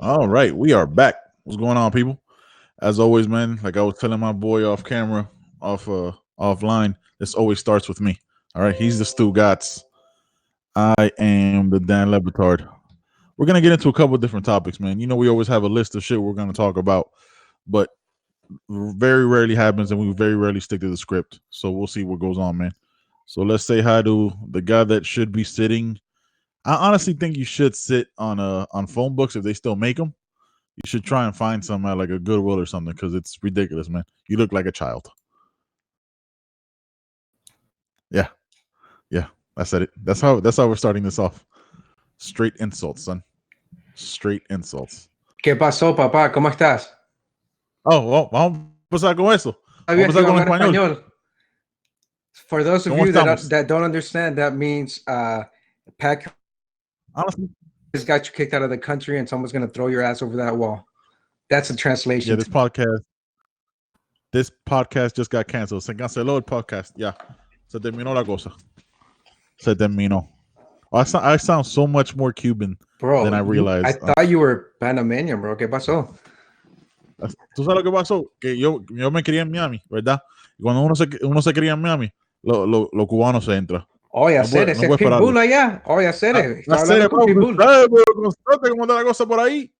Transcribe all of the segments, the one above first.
All right, we are back. What's going on, people? As always, man, like I was telling my boy off camera, offline, this always starts with me. All right, he's the Stu Gotts. I am the Dan Lebitard. We're gonna get into a couple of different topics, man. You know, we always have a list of shit we're gonna talk about, but very rarely happens, and we very rarely stick to the script. So we'll see what goes on, man. So let's say hi to the guy that should be sitting. I honestly think you should sit on phone books if they still make them. You should try and find some at like a Goodwill or something because it's ridiculous, man. You look like a child. Yeah, yeah. I said it. That's how we're starting this off. Straight insults, son. Straight insults. ¿Qué pasó, papá? ¿Cómo estás? Oh, vamos a empezar con eso. Vamos a ¿Sabías que empezar iba a con el hablar español. español? For those of ¿Cómo you estamos? that don't understand, that means Pack Honestly, has got you kicked out of the country and someone's going to throw your ass over that wall. That's the yeah. translation. This podcast just got canceled. Se canceló el podcast. Ya. Se terminó la cosa. Se terminó. I sound so much more Cuban Bro, than I realized. I thought you were Panamanian, bro. ¿Qué pasó? ¿Tú sabes lo que pasó? Que yo me crié en Miami, ¿verdad? Y cuando uno se cría en Miami, los cubanos se entran. Oh, ya No sé, puede, ese no puede Pitbull esperarlo. allá. Oh, ya sé, La estaba serie, hablando con Pitbull. ¿cómo está la cosa por ahí?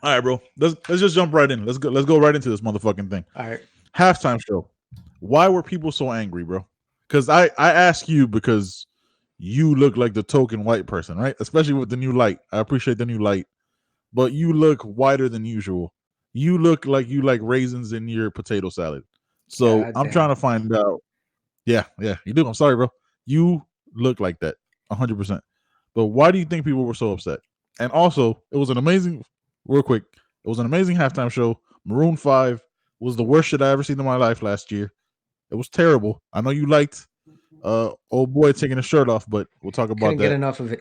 All right, bro. Let's just jump right in. Let's go right into this motherfucking thing. All right. Halftime show. Why were people so angry, bro? Because I ask you because you look like the token white person, right? Especially with the new light. I appreciate the new light. But you look whiter than usual. You look like you like raisins in your potato salad. So God I'm damn. trying to find out. Yeah, you do. I'm sorry, bro. You look like that 100%. But why do you think people were so upset? And also, it was an amazing, real quick, it was an amazing halftime show. Maroon 5 was the worst shit I ever seen in my life last year. It was terrible. I know you liked old boy taking his shirt off, but we'll talk about Couldn't get that. enough of it.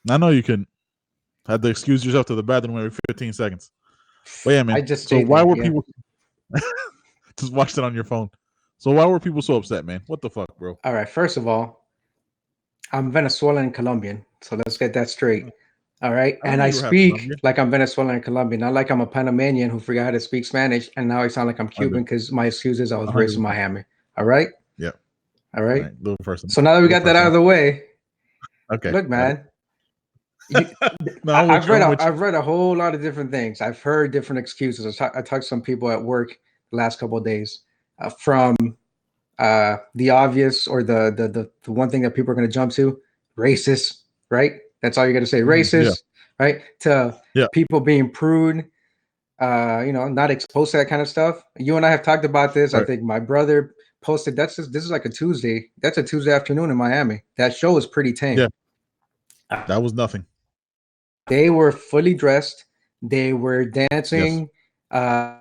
I know you couldn't. Had to excuse yourself to the bathroom every 15 seconds. But yeah, man. I just So stayed why there, were yeah. people just watched it on your phone? So why were people so upset, man? What the fuck, bro? All right. First of all, I'm Venezuelan and Colombian, so let's get that straight. All right. I And knew I you were half speak Colombian. like I'm Venezuelan and Colombian, not like I'm a Panamanian who forgot how to speak Spanish, and now I sound like I'm Cuban because my excuse is I was raised in 100%. Miami. All right. Yeah. All right. Little person. So now that we got that out of the way, Okay. look, man. No, I'm with you. I've read a whole lot of different things. I've heard different excuses. I talked to some people at work the last couple of days, from the obvious or the one thing that people are going to jump to, racist, right? That's all you're going to say, racist, right? To people being prude, not exposed to that kind of stuff. You and I have talked about this. Right. I think my brother posted. This is like a Tuesday. That's a Tuesday afternoon in Miami. That show is pretty tame. Yeah. That was nothing. They were fully dressed. They were dancing. Yes.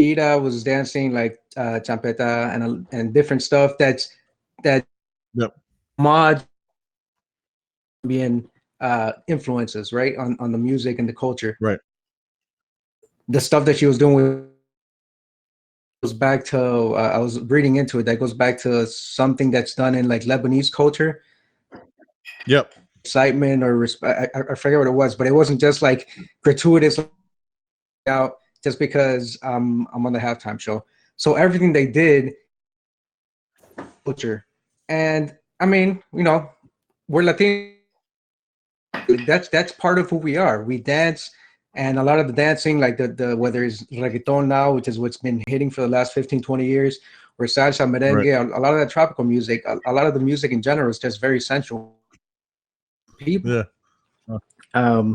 Ida was dancing like champeta and different stuff. That Yep. mod being influences, right, on the music and the culture. Right. The stuff that she was doing goes back to I was reading into it. That goes back to something that's done in like Lebanese culture. Yep. Excitement or respect. I forget what it was, but it wasn't just like gratuitous out just because I'm on the halftime show. So everything they did, culture, and I mean, we're Latino. That's part of who we are. We dance, and a lot of the dancing, like the whether it's reggaeton now, which is what's been hitting for the last 15, 20 years, or salsa, merengue, Right. a lot of that tropical music, a lot of the music in general is just very sensual. People. Yeah.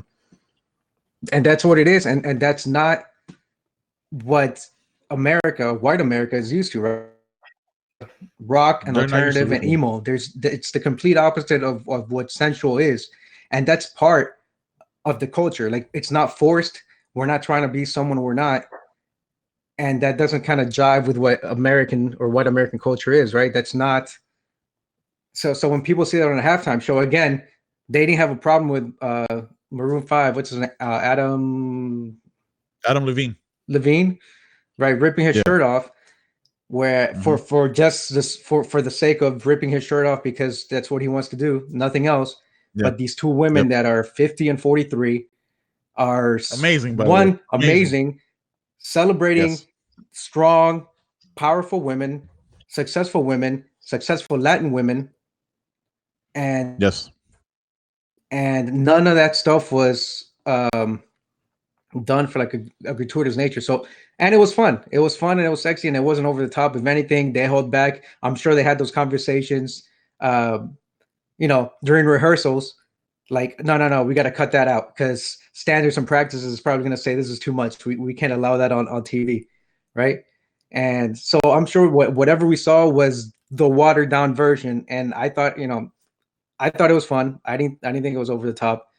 And that's what it is, and that's not what white America is used to, right? Rock and alternative and emo. It's the complete opposite of what sensual is, and that's part of the culture. Like, it's not forced. We're not trying to be someone we're not, and that doesn't kind of jive with what American or what American culture is, right? That's not. So when people see that on a halftime show, again, they didn't have a problem with Maroon 5. What's his name? Adam Levine. Levine, right? Ripping his shirt off. where Mm-hmm. for just this for the sake of ripping his shirt off because that's what he wants to do, nothing else. Yeah. But these two women Yep. that are 50 and 43 are Amazing, by the way. one Amazing. amazing, celebrating Yes. strong, powerful women, successful Latin women, and Yes. none of that stuff was done for like a gratuitous nature. So, and it was fun. It was fun and it was sexy and it wasn't over the top. If anything, they held back. I'm sure they had those conversations, during rehearsals. Like, no, we got to cut that out because standards and practices is probably going to say this is too much. We can't allow that on TV, right? And so I'm sure whatever we saw was the watered down version. And I thought it was fun. I didn't think it was over the top.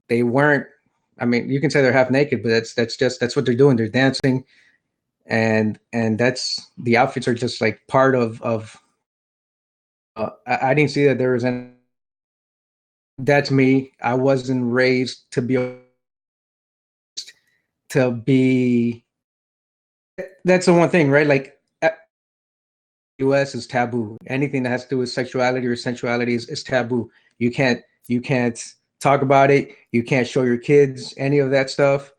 They weren't. I mean, you can say they're half naked, but that's what they're doing. They're dancing, and that's the outfits are just like part of. I didn't see that there was any. That's me. I wasn't raised to be. That's the one thing, right? Like, U.S. is taboo. Anything that has to do with sexuality or sensuality is taboo. You can't talk about it. You can't show your kids any of that stuff.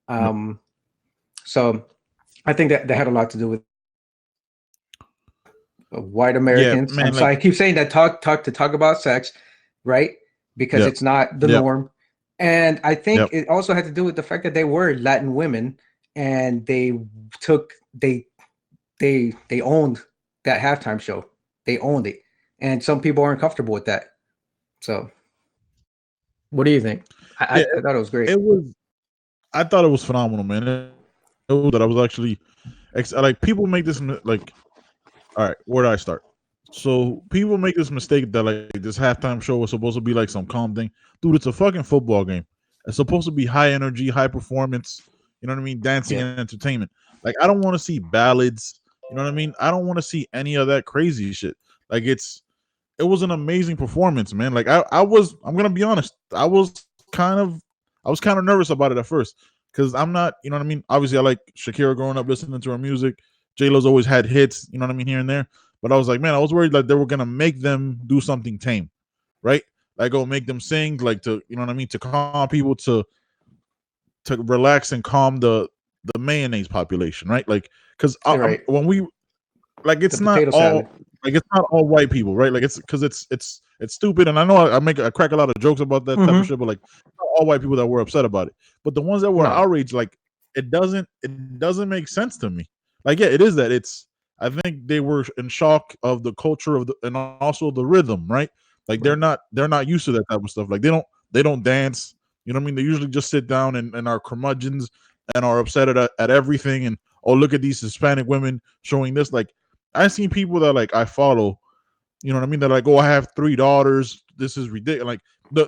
Yep. So I think that had a lot to do with white Yeah, Americans. I'm man. sorry, I Like, keep saying that talk about sex, right? Because yep. it's not the Yep. norm. And I think Yep. it also had to do with the fact that they were Latin women and took they owned that halftime show. They owned it. And some people aren't comfortable with that. So what do you think? I, Yeah. I thought it was great. It was. I thought it was phenomenal, man. It was that I was actually like people make this like. All right, where do I start? So people make this mistake that like this halftime show was supposed to be like some calm thing, dude. It's a fucking football game. It's supposed to be high energy, high performance. You know what I mean? Dancing Yeah. and entertainment. Like I don't want to see ballads. You know what I mean? I don't want to see any of that crazy shit. Like it was an amazing performance, man. Like I'm gonna be honest, I was kind of nervous about it at first because I'm not, you know what I mean. Obviously, I like Shakira growing up listening to her music. J Lo's always had hits, you know what I mean, here and there. But I was like, man, I was worried like they were gonna make them do something tame, right? Like go make them sing, like to, you know what I mean, to calm people, to relax and calm the mayonnaise population, right? Like because Right. when we like The it's not potato salad. all it's not all white people, right? Like it's because it's stupid, and I know I crack a lot of jokes about that type of Mm-hmm. shit, but like not all white people that were upset about it, but the ones that were No. outraged, like it doesn't make sense to me. Like yeah, it is that it's. I think they were in shock of the culture of the and also the rhythm, right? Like Right. they're not used to that type of stuff. Like they don't dance. You know what I mean? They usually just sit down and are curmudgeons and are upset at everything. And oh, look at these Hispanic women showing this. Like I've seen people that like I follow, you know what I mean? They're like, oh, I have 3 daughters. This is ridiculous. Like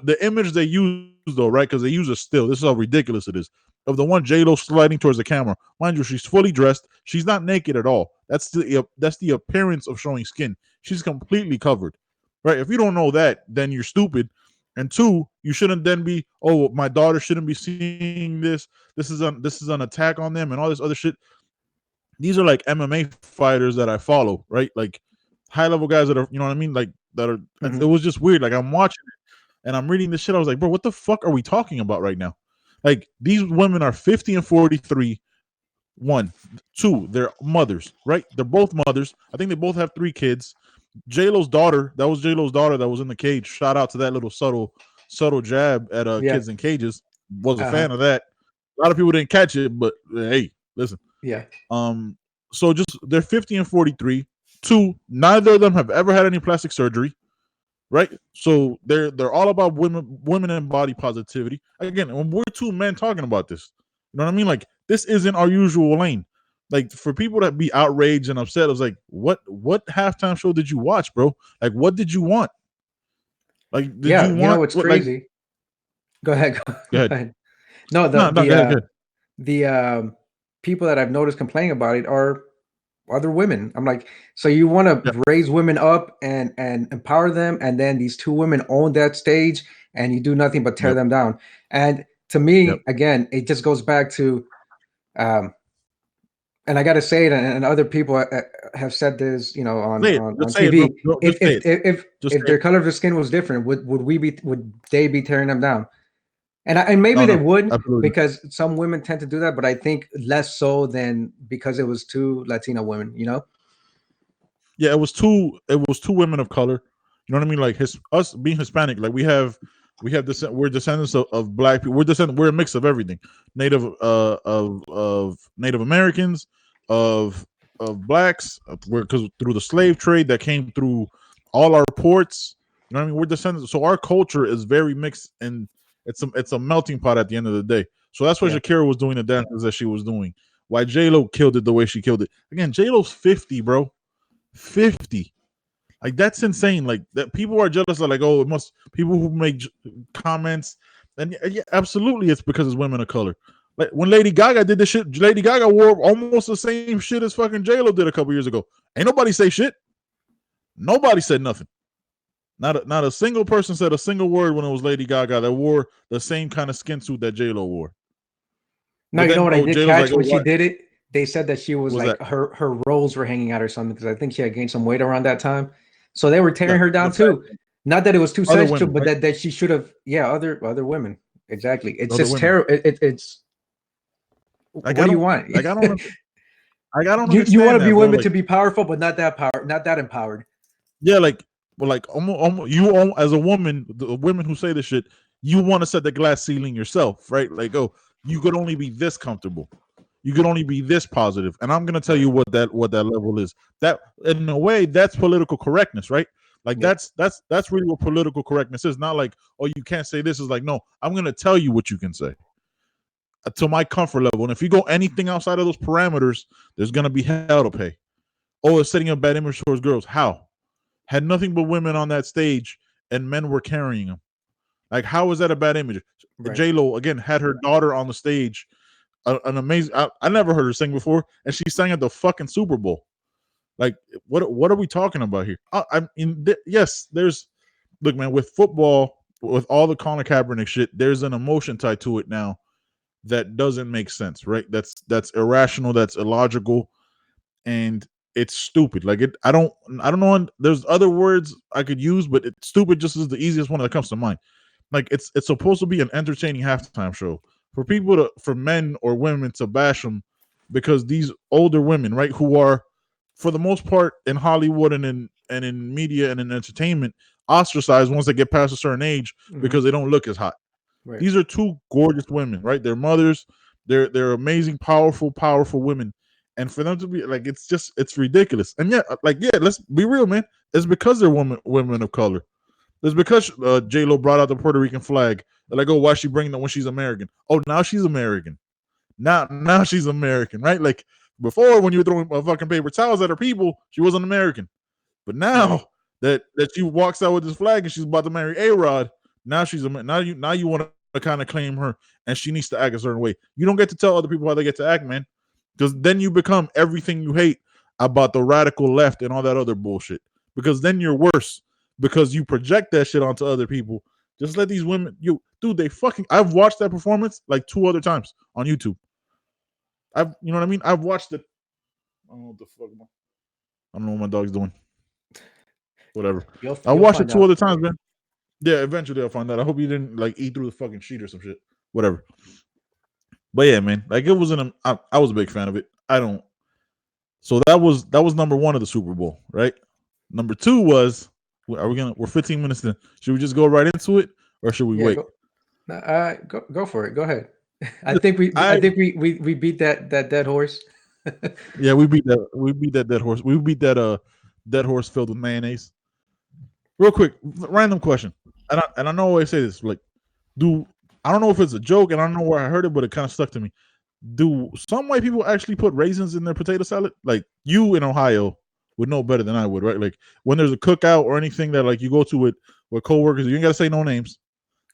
the image they use though, right? Because they use a still. This is how ridiculous it is. Of the one J Lo sliding towards the camera, mind you, she's fully dressed. She's not naked at all. That's the appearance of showing skin. She's completely covered, right? If you don't know that, then you're stupid. And two, you shouldn't then be, oh, my daughter shouldn't be seeing this. This is an attack on them and all this other shit. These are like MMA fighters that I follow, right? Like high level guys that are, you know what I mean? Like that are. It Mm-hmm. was just weird. Like I'm watching it and I'm reading this shit. I was like, bro, what the fuck are we talking about right now? Like these women are 50 and 43. One, two, they're mothers, right? They're both mothers. I think they both have 3 kids. J Lo's daughter, that was J Lo's daughter that was in the cage. Shout out to that little subtle jab at Yeah. kids in cages. Was a Uh-huh. fan of that. A lot of people didn't catch it, but hey, listen. Yeah. Um, so just they're 50 and 43. Two, neither of them have ever had any plastic surgery, right? So they're all about women and body positivity. Again, when we're 2 men talking about this, you know what I mean? Like this isn't our usual lane. Like for people that be outraged and upset, I was like, what halftime show did you watch, bro? Like what did you want? Like did Yeah. you You know want what's what like crazy? Go ahead. go Go ahead. ahead. No, No, no, go ahead. the people that I've noticed complaining about it are other women. I'm like, so you want Yeah, to raise women up and empower them, and then these two women own that stage, and you do nothing but tear yep, them down. And to yep, me, again, it just goes back to um, and I got to say it, and other people have said this, Say it. on Just say it, bro. TV. Just say it. If their color of the skin was different, would they be tearing them down? And maybe they No, would, absolutely. because some women tend to do that, but I think less so than because it was two Latino women. Yeah, it was two women of color. You know what I mean? Like us being Hispanic, like we have we're descendants of black people. We're a mix of everything. Native of Native Americans, of blacks, because through the slave trade that came through all our ports. You know what I mean? We're descendants, so our culture is very mixed, and it's a melting pot at the end of the day. So that's why Shakira was doing the dances that she was doing. Why J-Lo killed it the way she killed it. Again, J-Lo's 50, bro. 50. Like, that's insane. Like, that people are jealous of, like, oh, it must, people who make comments, and yeah, absolutely, it's because it's women of color. Like, when Lady Gaga did this shit, Lady Gaga wore almost the same shit as fucking J-Lo did a couple years ago. Ain't nobody say shit. Nobody said nothing. Not a single person said a single word when it was Lady Gaga that wore the same kind of skin suit that J-Lo wore. No, But you know then, what I did J-Lo's catch like, when oh, she what? did it? They said that she was What was like that? her rolls were hanging out or something, because I think she had gained some weight around that time. So they were tearing Yeah, her down the fact, too. Not that it was too other sensual, women, but right? that she should have. Yeah, other women. Exactly. It's Other just women. terrible. It's Like, what do you want? like, I don't, like, I don't You want understand to be that, bro. women Like, to be powerful, but not that empowered. yeah, like, well, like, almost, as a woman, the women who say this shit, you want to set the glass ceiling yourself, right? Like, oh, you could only be this comfortable, you could only be this positive, and I'm gonna tell you what that level is. That, in a way, that's political correctness, right? Like, Yep. that's really what political correctness is. Not like, oh, you can't say this. Is like, no, I'm gonna tell you what you can say to my comfort level, and if you go anything outside of those parameters, there's gonna be hell to pay. Oh, it's setting a bad image towards girls. How? Had nothing but women on that stage, and men were carrying them. Like, how is that a bad image? Right. J-Lo, again, had her daughter on the stage, an amazing. I never heard her sing before, and she sang at the fucking Super Bowl. Like, what are we talking about here? I mean, yes, there's, look, man, with football, with all the Colin Kaepernick shit, there's an emotion tied to it now that doesn't make sense, right? That's irrational, that's illogical, and it's stupid. Like, I don't know. There's other words I could use, but it's stupid just is the easiest one that comes to mind. Like, it's supposed to be an entertaining halftime show for men or women to bash them because these older women, right, who are for the most part in Hollywood and in media and in entertainment, ostracized once they get past a certain age because they don't look as hot. Right. These are two gorgeous women, right? They're mothers. They're amazing, powerful women. And for them to be like, it's ridiculous. And yeah, let's be real, man. It's because they're women of color. It's because J-Lo brought out the Puerto Rican flag. They're like, oh, why is she bringing that when she's American? Oh, now she's American. Now she's American, right? Like, before, when you were throwing fucking paper towels at her people, she wasn't American. But now that she walks out with this flag and she's about to marry A-Rod, now you want to kind of claim her, and she needs to act a certain way. You don't get to tell other people how they get to act, man, because then you become everything you hate about the radical left and all that other bullshit. Because then you're worse because you project that shit onto other people. Just let these women, they fucking. I've watched that performance like 2 other times on YouTube. You know what I mean? I've watched it. I don't know what the fuck. I don't know what my dog's doing. Whatever. I watched it 2 other times, man. Yeah, eventually I'll find out. I hope you didn't like eat through the fucking sheet or some shit. Whatever. But yeah, man, like, it wasn't. I was a big fan of it. So that was number 1 of the Super Bowl, right? Number 2 was, we're 15 minutes in. Should we just go right into it, or should we wait? Go for it. Go ahead. I think we beat that dead horse. Yeah, we beat that dead horse. We beat that dead horse filled with mayonnaise. Real quick, random question. And I know I always say this, like, I don't know if it's a joke and I don't know where I heard it, but it kind of stuck to me. Do some white people actually put raisins in their potato salad? Like, you in Ohio would know better than I would, right? Like, when there's a cookout or anything that, like, you go to with coworkers, you ain't gotta say no names,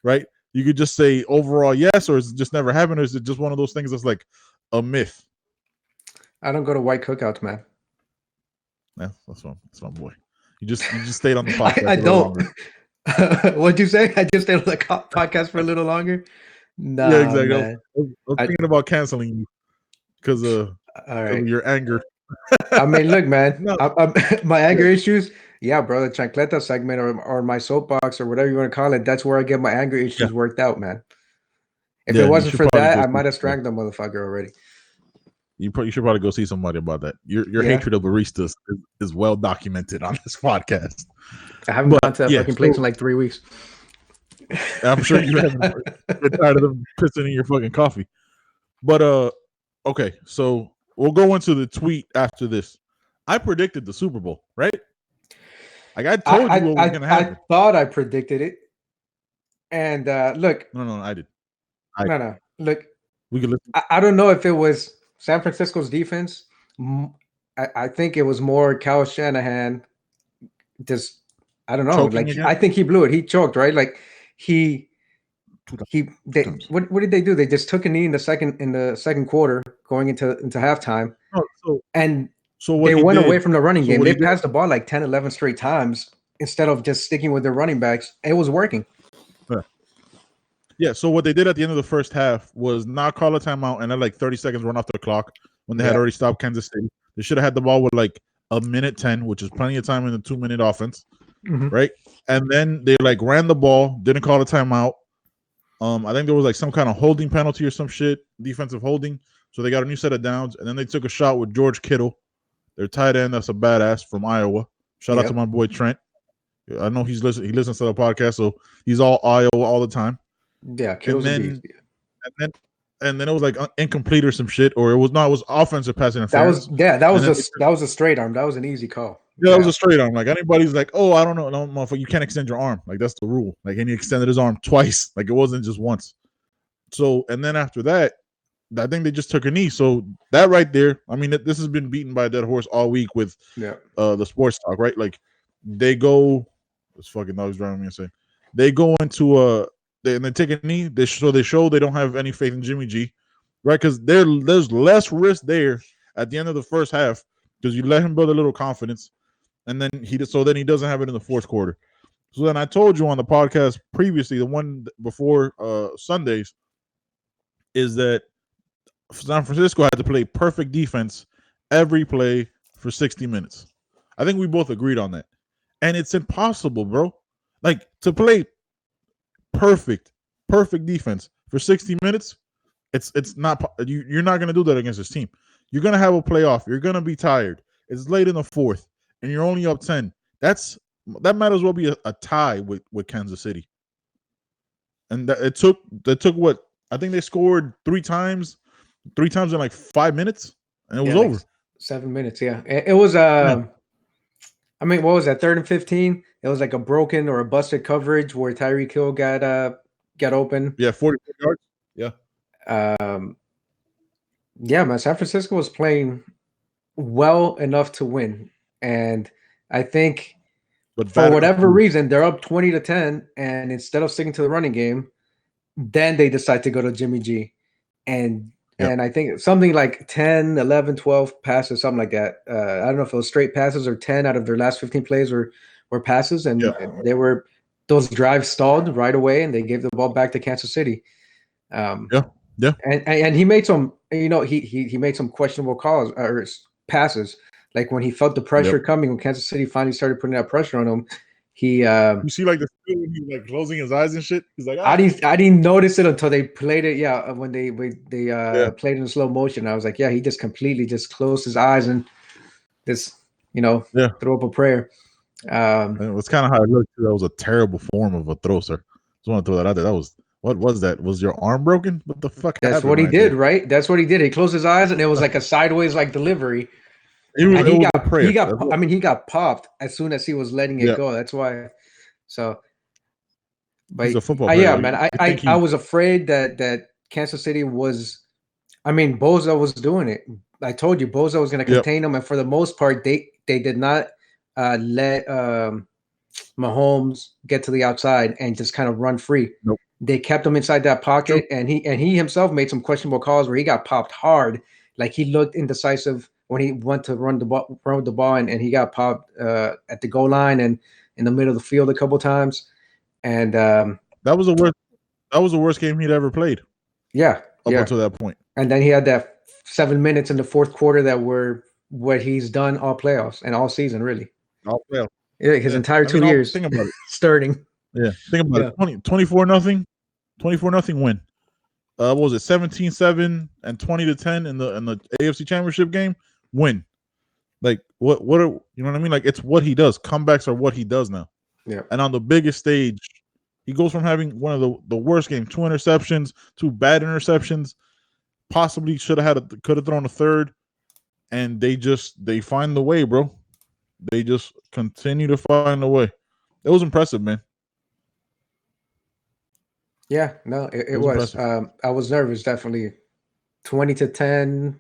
right? You could just say overall yes, or is it just never happened, or is it just one of those things that's like a myth? I don't go to white cookouts, man. Yeah, that's my boy. You just stayed on the podcast. I don't. What'd you say? I just stayed on the podcast for a little longer. Nah, yeah, exactly. Man. I was thinking about canceling you because All right. Your anger. I mean, look, man, No, my anger issues. Yeah, bro, the chancleta segment or my soapbox or whatever you want to call it. That's where I get my anger yeah, issues worked out, man. If it yeah. You wasn't should for probably that, go I see. might have strangled the motherfucker already. You should probably go see somebody about that. Your Yeah, hatred of baristas is well documented on this podcast. I haven't gone But to that yeah, fucking place in so like 3 weeks. I'm sure you haven't. You're tired of them pissing in your fucking coffee. But okay, so we'll go into the tweet after this. I predicted the Super Bowl, right? Like I told you what was gonna I happen. thought I predicted it, and look, No, I did. no, look, We could listen. I don't know if it was San Francisco's defense. I think it was more Kyle Shanahan. Just I don't know. Choking Like again. I think he blew it. He choked, right? Like he Two they times. what did they do? They just took a knee in the second quarter, going into halftime, No, and so what they he went away did. from the running So game. what They he did. passed the ball like 10, 11 straight times instead of just sticking with their running backs. It was working. Yeah. So what they did at the end of the first half was not call a timeout and then like 30 seconds run off the clock when they had Yeah. already stopped Kansas City. They should have had the ball with like a minute 10, which is plenty of time in the 2-minute offense, right? And then they like ran the ball, didn't call a timeout. I think there was like some kind of holding penalty or some shit, defensive holding. So they got a new set of downs, and then they took a shot with George Kittle, their tight end. That's a badass from Iowa. Shout out to my boy Trent. I know he listens to the podcast, so he's all Iowa all the time. Yeah, Kittle's a beast. And then it was like incomplete or some shit, or it was not. It was offensive pass interference. That was a straight arm. That was an easy call. Yeah, that was a straight arm. Like anybody's like, oh, I don't know, no, motherfucker, you can't extend your arm. Like that's the rule. Like, and he extended his arm twice. Like it wasn't just once. So, and then after that, I think they just took a knee. So that right there, I mean, this has been beaten by a dead horse all week with the sports talk, right? Like they go, this fucking dog's driving me insane. They go into and they take a knee. They show they don't have any faith in Jimmy G, right? Because there's less risk there at the end of the first half because you let him build a little confidence, and then he doesn't have it in the fourth quarter. So then I told you on the podcast previously, the one before Sundays, is that San Francisco had to play perfect defense every play for 60 minutes. I think we both agreed on that. And it's impossible, bro. Like to play perfect defense for 60 minutes, it's not you're not going to do that against this team. You're going to have a playoff. You're going to be tired. It's late in the fourth and you're only up 10. That might as well be a tie with Kansas City. And it took what? I think they scored three times in like 5 minutes, and it was over. Like 7 minutes, yeah. It was I mean, what was that? 3rd and 15. It was like a broken or a busted coverage where Tyreek Hill got open. Yeah, 40 yards. Yeah. Yeah, man. San Francisco was playing well enough to win, and I think for whatever reason they're up 20-10, and instead of sticking to the running game, then they decide to go to Jimmy G, and I think something like 10, 11, 12 passes, something like that. I don't know if it was straight passes or 10 out of their last 15 plays were passes, and those drives stalled right away, and they gave the ball back to Kansas City. And he made some, he made some questionable calls or passes. Like when he felt the pressure coming, when Kansas City finally started putting that pressure on him, you see like the when he's like closing his eyes and shit. He's like, I didn't notice it until they played it. Yeah, when they played it in slow motion, I was like, yeah, he just completely just closed his eyes and just throw up a prayer. It's kind of how it looked. That was a terrible form of a throw, sir. Just want to throw that out there. That was what was that? Was your arm broken? What the fuck? That's what he did, right? That's what he did. He closed his eyes and it was like a sideways like delivery. He got popped as soon as he was letting it go. That's why. So, but he's a football player. Yeah, man. I was afraid that Kansas City was. I mean, Boza was doing it. I told you, Boza was going to contain them, and for the most part, they did not let Mahomes get to the outside and just kind of run free. Nope. They kept him inside that pocket, and he himself made some questionable calls where he got popped hard. Like he looked indecisive when he went to run the ball, and he got popped at the goal line and in the middle of the field a couple times. And that was the worst game he'd ever played. Yeah, up until that point. And then he had that 7 minutes in the fourth quarter that were what he's done all playoffs and all season, really. Oh, well, Yeah, his yeah. entire I mean, 2 years think about it. starting. Yeah, think about Yeah. it. 24-0, 24-0 win. What was it, 17-7 and 20-10 in the AFC Championship game? Win. Like what are, you know what I mean? Like, it's what he does. Comebacks are what he does now. Yeah. And on the biggest stage, he goes from having one of the worst games, 2 interceptions, 2 bad interceptions, possibly could have thrown a third, and they find the way, bro. They just continue to find the way. It was impressive, man. Yeah, no, it was was. impressive. I was nervous, definitely. 20-10,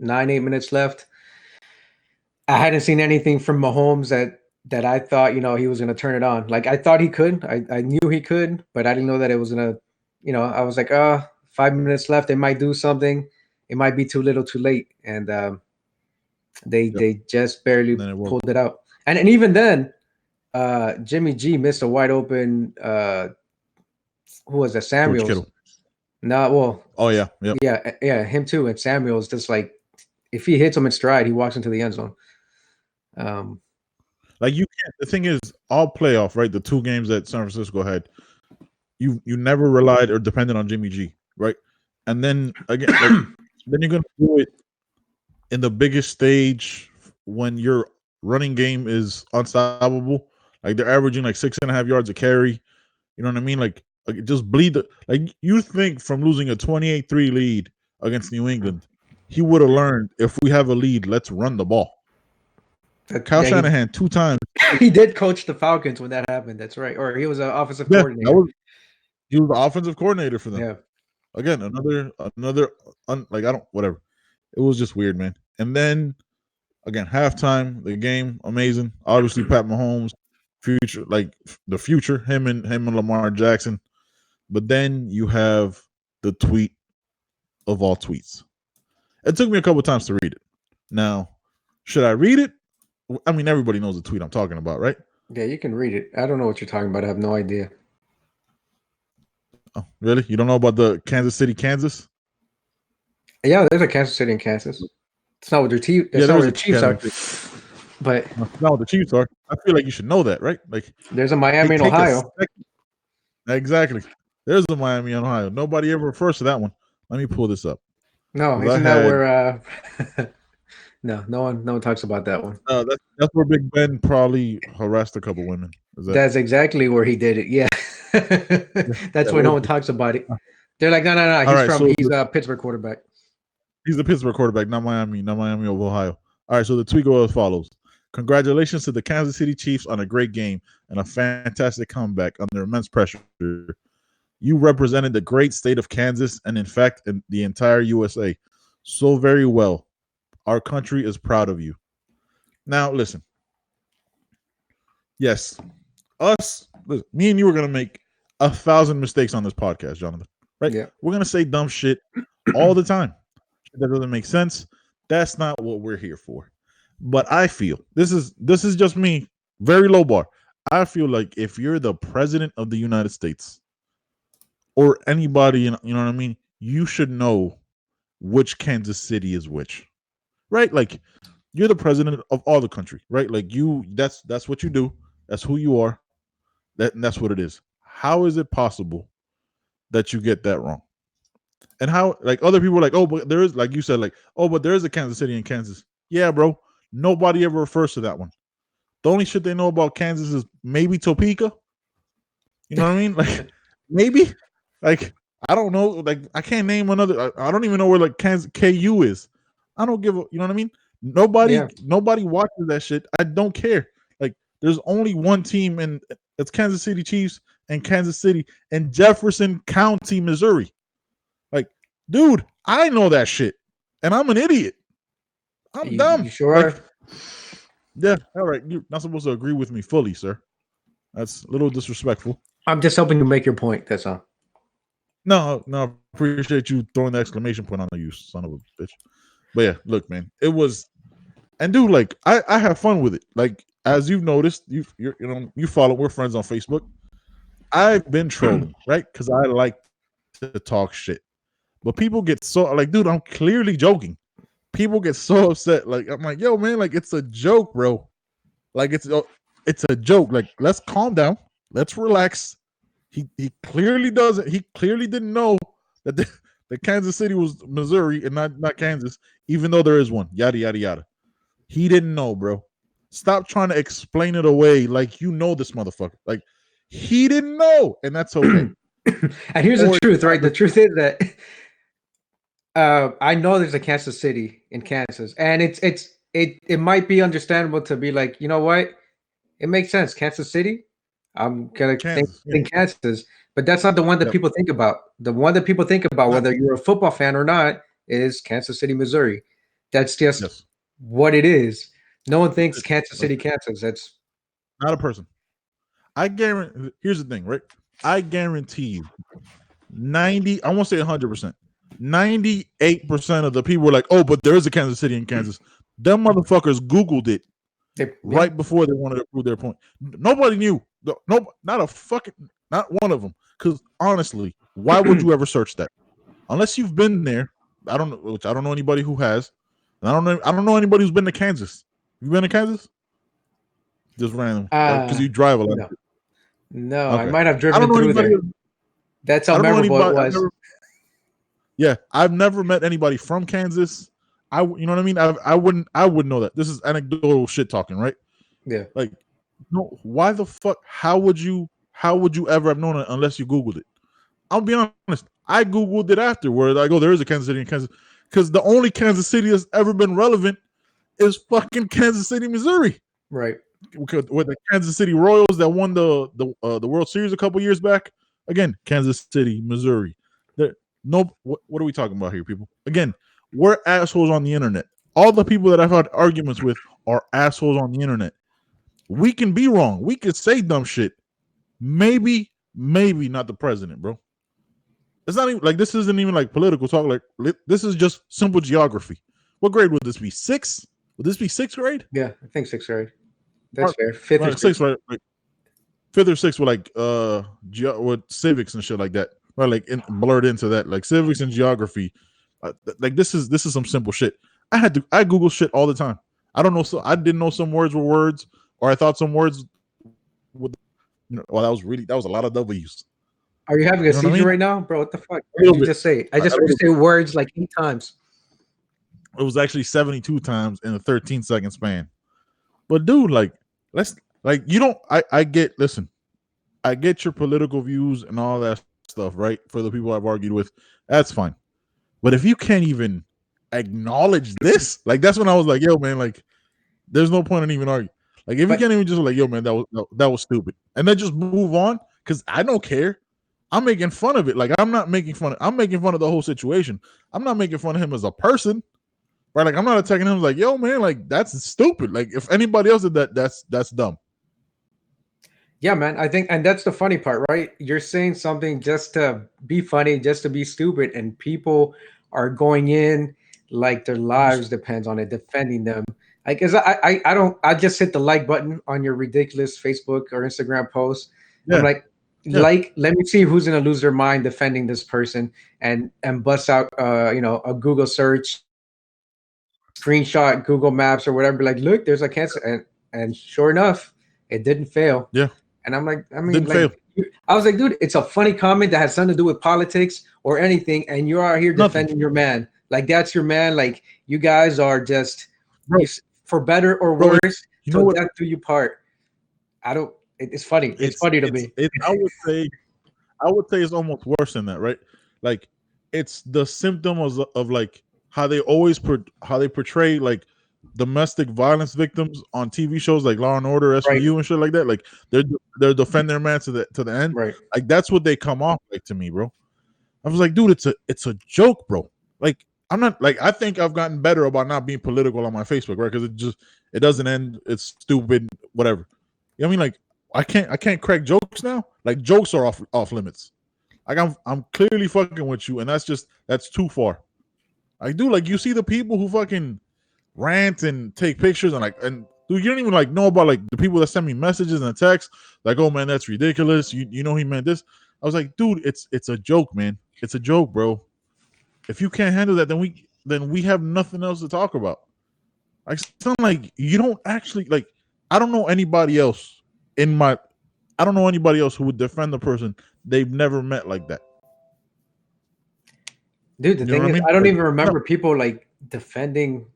8 minutes left. I hadn't seen anything from Mahomes that I thought, he was gonna turn it on. Like I thought he could. I knew he could, but I didn't know that it was gonna, I was like, 5 minutes left, they might do something. It might be too little too late. And they just barely pulled it out. And even then, Jimmy G missed a wide open who was that? Samuels. No, well. Oh yeah, yeah, him too. And Samuels, just like if he hits him in stride, he walks into the end zone. Like you can't. The thing is, all playoff, right? The 2 games that San Francisco had, you never relied or depended on Jimmy G, right? And then again, like, then you're gonna do it in the biggest stage when your running game is unstoppable. Like they're averaging like 6.5 yards a carry. You know what I mean? Like just bleed the, like you think from losing a 28-3 lead against New England, he would have learned, if we have a lead, let's run the ball. Kyle Shanahan 2 times. He did coach the Falcons when that happened. That's right. Or he was an offensive coordinator. He was the offensive coordinator for them. Yeah. Again, like I don't, whatever. It was just weird, man. And then again, halftime, the game, amazing. Obviously, Pat Mahomes, future, like the future, him and Lamar Jackson. But then you have the tweet of all tweets. It took me a couple of times to read it. Now, should I read it? I mean, everybody knows the tweet I'm talking about, right? Yeah, you can read it. I don't know what you're talking about. I have no idea. Oh, really? You don't know about the Kansas City, Kansas? Yeah, there's a Kansas City in Kansas. It's not what their team. It's not where the Chiefs are. But it's not what the Chiefs are. I feel like you should know that, right? Like there's a Miami in Ohio. Exactly. There's a Miami in Ohio. Nobody ever refers to that one. Let me pull this up. No, isn't that where? No one talks about that one. That's where Big Ben probably harassed a couple women. That's exactly where he did it. Yeah, that's where no one talks about it. They're like, no. He's a Pittsburgh quarterback. He's a Pittsburgh quarterback, not Miami of Ohio. All right, so the tweet goes as follows. Congratulations to the Kansas City Chiefs on a great game and a fantastic comeback under immense pressure. You represented the great state of Kansas and, in fact, in the entire USA so very well. Our country is proud of you. Now, listen. Yes, me and you are going to make 1,000 mistakes on this podcast, Jonathan. Right? Yeah. We're going to say dumb shit all the time. That doesn't make sense. That's not what we're here for. But I feel, this is just me, very low bar. I feel like if you're the president of the United States or anybody, you know what I mean, you should know which Kansas City is which. Right? Like, you're the president of all the country, right? Like that's what you do. That's who you are. That's what it is. How is it possible that you get that wrong? And how, like, other people are like, oh, but there is, like you said, like, oh, but there is a Kansas City in Kansas. Yeah, bro. Nobody ever refers to that one. The only shit they know about Kansas is maybe Topeka. You know what I mean? Like, maybe. Like, I don't know. Like, I can't name another. I don't even know where, like, Kansas KU is. I don't give a, you know what I mean? Nobody watches that shit. I don't care. Like, there's only one team, and it's Kansas City Chiefs and Kansas City and Jefferson County, Missouri. Like, dude, I know that shit, and I'm an idiot. I'm dumb. You sure? Like, yeah, all right. You're not supposed to agree with me fully, sir. That's a little disrespectful. I'm just helping you make your point. That's all. No, appreciate you throwing the exclamation point on you, son of a bitch. But yeah, look, man, it was, and dude, like, I have fun with it. Like, as you've noticed, you follow, we're friends on Facebook. I've been trolling, right? Because I like to talk shit. But people get so like, dude, I'm clearly joking. People get so upset. Like, I'm like, yo, man, like it's a joke, bro. Like it's a joke. Like, let's calm down. Let's relax. He clearly doesn't. He clearly didn't know that that Kansas City was Missouri and not Kansas, even though there is one. Yada yada yada. He didn't know, bro. Stop trying to explain it away like you know this motherfucker. Like he didn't know, and that's okay. And here's the truth, right? The truth is that I know there's a Kansas City in Kansas, and it might be understandable to be like, you know what, it makes sense. Kansas City, I'm gonna think Kansas, but that's not the one that people think about. The one that people think about, whether you're a football fan or not, is Kansas City, Missouri. That's just what it is. No one thinks Kansas City, Kansas. That's not a person. I guarantee. Here's the thing, right? I guarantee you, 90. I won't say 100%. 98% of the people were like, "Oh, but there is a Kansas City in Kansas." Them motherfuckers Googled it right before they wanted to prove their point. Nobody knew. No, not one of them. Because honestly, why would you ever search that? Unless you've been there. I don't know anybody who has. And I don't know anybody who's been to Kansas. You been to Kansas? Just random. Because you drive a lot. No, okay. I might have driven through there. That's how memorable it was. I've never met anybody from Kansas. You know what I mean? I wouldn't know that. This is anecdotal shit talking, right? Yeah. Like, no, why the fuck? How would you ever have known it unless you Googled it? I'll be honest. I Googled it afterward. I go, there is a Kansas City in Kansas. Because the only Kansas City that's ever been relevant is fucking Kansas City, Missouri. Right. With the Kansas City Royals that won the World Series a couple years back. Again, Kansas City, Missouri. What are we talking about here, people? Again, we're assholes on the internet. All the people that I've had arguments with are assholes on the internet. We can be wrong. We could say dumb shit. Maybe not the president, bro. It's not even like this isn't even like political talk. Like this is just simple geography. What grade would this be? 6? Would this be 6th grade? Yeah, I think 6th grade. That's fair. 5th or 6th, right? Like 5th or 6th with like with civics and shit like that. Right, like blurred into that, like civics and geography. Like this is some simple shit. I Google shit all the time. I don't know, so I didn't know some words were words, or I thought some words would. Well, that was a lot of W's. Are you having a seizure right now, bro? What the fuck? What did you just say? I just heard you say words like 8 times. It was actually 72 times in a 13-second span. But dude, like, you don't. I get. Listen, I get your political views and all that stuff, right? For the people I've argued with, that's fine. But if you can't even acknowledge this, like, that's when I was like, yo, man, like, there's no point in even arguing. Like, if you can't even just like, yo, man, that was stupid, and then just move on, because I don't care. I'm making fun of it. Like, I'm not making fun. I'm making fun of the whole situation. I'm not making fun of him as a person, right? Like, I'm not attacking him. Like, yo, man, like, that's stupid. Like, if anybody else did that, that's dumb. Yeah, man. I think, and that's the funny part, right? You're saying something just to be funny, just to be stupid, and people are going in like their lives depends on it, defending them. Like, cause I just hit the like button on your ridiculous Facebook or Instagram post. Yeah. I'm like, let me see who's gonna lose their mind defending this person, and bust out a Google search, screenshot Google Maps or whatever. Like, look, there's a cancer, and sure enough, it didn't fail. Yeah. And I'm like, I was like, dude, it's a funny comment that has something to do with politics or anything, and you're out here defending your man. Like, that's your man. Like, you guys are just, for better or worse, so that do you part. It's funny. It's funny to me. I would say it's almost worse than that, right? Like, it's the symptoms of like how they portray like domestic violence victims on TV shows like Law and Order, SVU, and shit like that. Like, they're defending their man to the end. Right. Like, that's what they come off like to me, bro. I was like, dude, it's a joke, bro. Like, I'm not like, I think I've gotten better about not being political on my Facebook, right? Because it doesn't end. It's stupid, whatever. You know what I mean? Like, I can't crack jokes now. Like, jokes are off limits. Like, I'm clearly fucking with you, and that's too far. Like, dude, like, you see the people who fucking rant and take pictures and dude, you don't even like know about like the people that send me messages and texts like, oh man, that's ridiculous. You know he meant this. I was like, dude, it's a joke, man. It's a joke, bro. if you can't handle that, then we have nothing else to talk about. Like, something like you don't actually like. I don't know anybody else in my. I don't know anybody else who would defend the person they've never met like that. Dude, the You know thing what I is, mean? I don't Like, even no, remember people like defending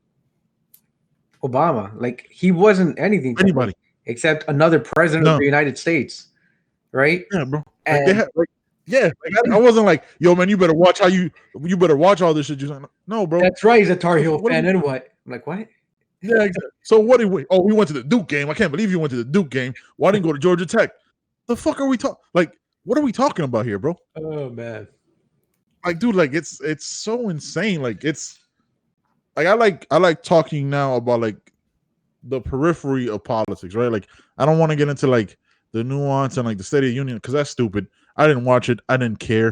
Obama. Like he wasn't anything to me anybody. except another president of No, the United States, right? yeah, bro. Like they And had, like, yeah. Like, I wasn't like, yo, man, you better watch how you better watch all this shit. You like, no, bro. that's right, he's a Tar Heel What are fan. we? And what? I'm like, what? Yeah, exactly. So what did we? Oh, we went to the Duke game. I can't believe you went to the Duke game. Why didn't you go to Georgia Tech? The fuck are we talking? Like, what are we talking about here, bro? Oh man. Like, dude, like it's so insane. Like, it's like I like talking now about like the periphery of politics, right? Like, I don't want to get into like the nuance and like the State of the Union because that's stupid. I didn't watch it. I didn't care. You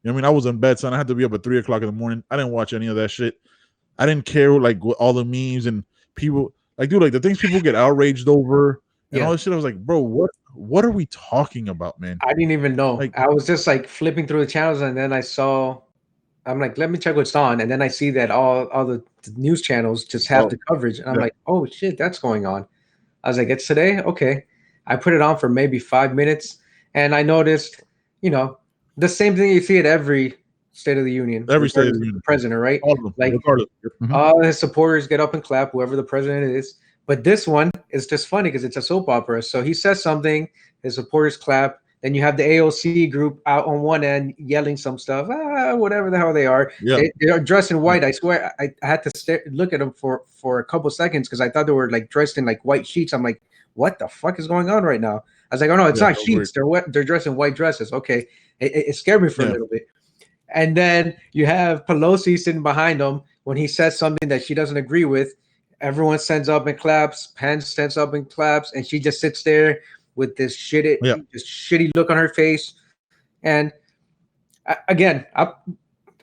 know what I mean? I was in bed, son. I had to be up at 3 o'clock in the morning. I didn't watch any of that shit. I didn't care like what all the memes and people like, dude, like the things people get outraged over and all Yeah. this shit. I was like, bro, what are we talking about, man? I didn't even know. Like, I was just like flipping through the channels and then I saw I'm like, let me check what's on. And then I see that all the news channels just have oh, the coverage. And I'm yeah, like, oh shit, that's going on. I was like, it's today? Okay. I put it on for maybe 5 minutes and I noticed, you know, the same thing you see at every State of the Union, every State of regardless the of the Union, president, right? all of them, Like regardless. Mhm. all his supporters get up and clap, whoever the president is. But this one is just funny because it's a soap opera. So he says something, his supporters clap. Then you have the AOC group out on one end yelling some stuff, whatever the hell they are. Yeah, They are dressed in yeah, white. I swear, I had to look at them for a couple seconds because I thought they were like dressed in like white sheets. I'm like, what the fuck is going on right now? I was like, oh no, it's yeah, not agreed. sheets. They're dressed in white dresses. Okay, it scared me for a Yeah, little bit. And then you have Pelosi sitting behind him when he says something that she doesn't agree with. Everyone stands up and claps. Pence stands up and claps, and she just sits there with yeah, this shitty look on her face. And again,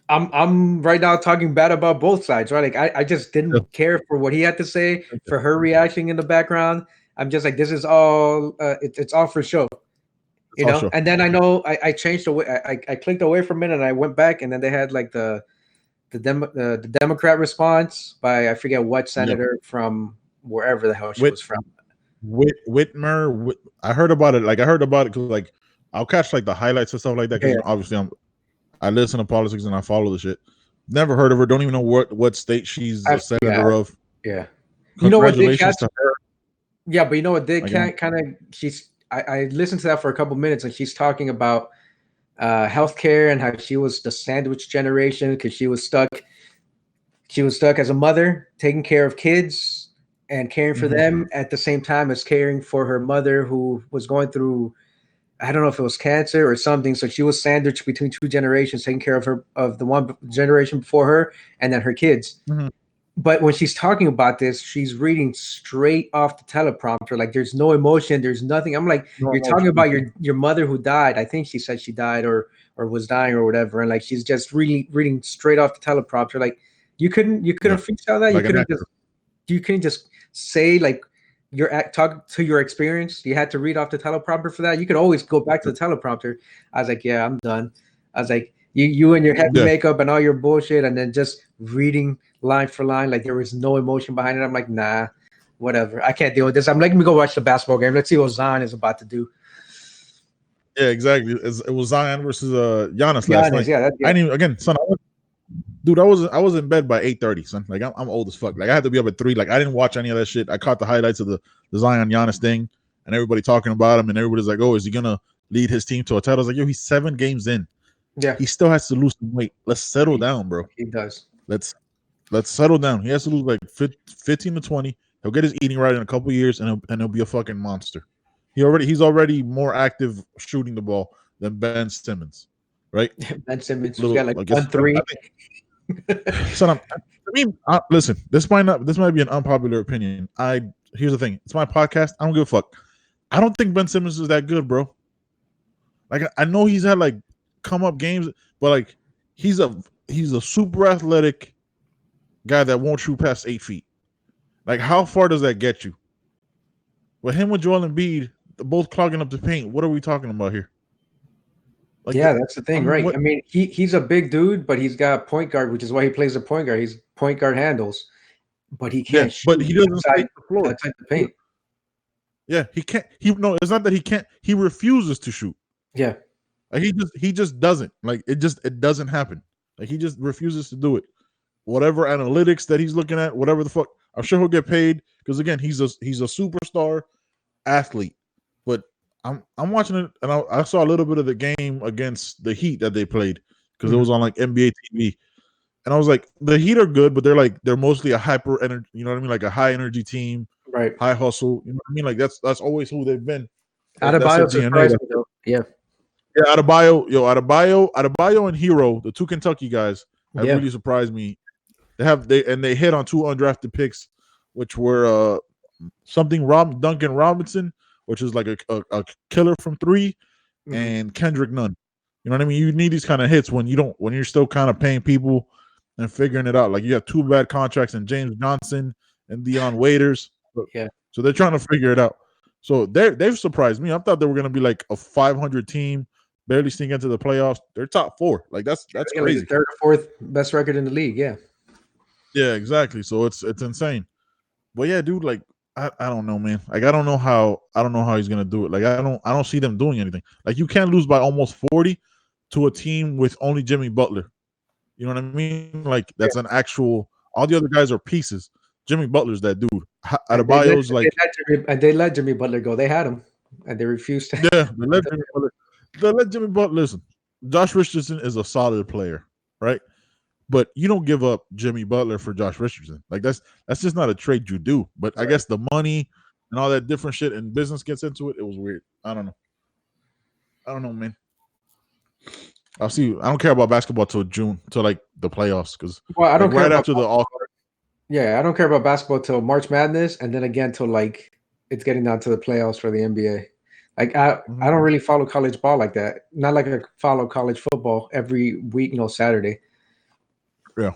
I'm right now talking bad about both sides, right? Like I just yeah, didn't care for what he had to say, yeah. for her reaction in the background. I'm just like, this is all it's all for show, It's all show. And then I know I changed away. I clicked away from it and I went back, and then they had like the Democrat response by I forget what Yeah, senator from wherever the hell she Whit, was from. Whitmer. I heard about it. Like, I heard about it because like I'll catch like the highlights and stuff like that. Because Yeah, obviously I listen to politics and I follow the shit. Never heard of her. Don't even know what state she's a yeah, senator of. yeah. You know what did Congratulations catch? to her. Yeah, but you know what did Like, kind of she's I listened to that for a couple minutes and she's talking about healthcare and how she was the sandwich generation because she was stuck as a mother taking care of kids and caring for them at the same time as caring for her mother who was going through I don't know if it was cancer or something. So she was sandwiched between two generations, taking care of her of the one generation before her and then her kids. mm-hmm. But when she's talking about this, she's reading straight off the teleprompter. Like there's no emotion, there's nothing. I'm like, No you're talking emotion. about your mother who died. I think she said she died or was dying or whatever. And like she's just really reading straight off the teleprompter. Like you couldn't Yeah, freestyle that. like an actor. You couldn't just say like your talk to your experience. You had to read off the teleprompter for that. You could always go back to the teleprompter. I was like, yeah, I'm done. I was like, you and your heavy Yeah, makeup and all your bullshit, and then just reading line for line, like there was no emotion behind it. I'm like, nah, whatever. I can't deal with this. I'm like, let me go watch the basketball game. Let's see what Zion is about to do. yeah, exactly. It was Zion versus Giannis last Giannis, night. yeah, I didn't even, again, son. Dude, I was in bed by 8:30, son. Like I'm old as fuck. Like I had to be up at 3. Like I didn't watch any of that shit. I caught the highlights of the Zion Giannis thing and everybody talking about him and everybody's like, oh, is he gonna lead his team to a title? I was like, yo, he's 7 games in. yeah, He still has to lose some weight. Let's settle down, bro. he does. Let's settle down. He has to lose like 15 to 20. He'll get his eating right in a couple years and he'll be a fucking monster. He's already more active shooting the ball than Ben Simmons, right? Ben Simmons Little, got like I guess, 1-3. So listen, this might be an unpopular opinion. Here's the thing. It's my podcast. I don't give a fuck. I don't think Ben Simmons is that good, bro. Like I know he's had like come up games, but like he's a super athletic guy that won't shoot past 8 feet. Like how far does that get you? With him with Joel Embiid, both clogging up the paint. What are we talking about here? Like, Yeah, that's the thing, right? what? I mean, he's a big dude, but he's got point guard, which is why he plays the point guard. He's point guard handles, but he Yeah, can't but shoot he doesn't space the floor. outside the paint. Yeah, he can't. He no, it's not that he can't. He refuses to shoot. Yeah, Like he just doesn't. Like it doesn't happen. Like he just refuses to do it. Whatever analytics that he's looking at, whatever the fuck, I'm sure he'll get paid because again, he's a superstar athlete. But I'm watching it, and I saw a little bit of the game against the Heat that they played because it was on like NBA TV, and I was like, the Heat are good, but they're mostly a hyper energy, you know what I mean, like a high energy team, right. high hustle. You know what I mean? Like that's always who they've been. That's their Adebayo DNA. surprised me though. Yeah, Yeah, Adebayo, and Hero, the two Kentucky guys, have yeah, really surprised me. They hit on two undrafted picks, which were Duncan Robinson, which is like a killer from 3, and Kendrick Nunn. You know what I mean? You need these kind of hits when you're still kind of paying people and figuring it out. Like you have 2 bad contracts in James Johnson and Dion Waiters. yeah. So they're trying to figure it out. So they've surprised me. I thought they were going to be like a 500 team, barely sneak into the playoffs. They're top 4. Like that's Yeah, crazy. like the 3rd or 4th best record in the league. Yeah, Yeah, exactly. So it's insane. But yeah, dude, like I don't know, man. Like I don't know how he's gonna do it. Like I don't see them doing anything. Like you can't lose by almost 40 to a team with only Jimmy Butler. You know what I mean? Like that's an actual. All the other guys are pieces. Jimmy Butler's that dude. Adebayo's like they let Jimmy Butler go. They had him, and they refused to. yeah. They let Jimmy Butler. Listen, Josh Richardson is a solid player, right? But you don't give up Jimmy Butler for Josh Richardson. Like that's just not a trade you do. But I guess the money and all that different shit and business gets into it. It was weird. I don't know, man. I'll see. I don't care about basketball till June, till like the playoffs, because Well, I don't care right about after the all. Yeah, I don't care about basketball till March Madness, and then again till like it's getting down to the playoffs for the NBA. Like I don't really follow college ball like that. Not like I follow college football every week, Saturday. Yeah.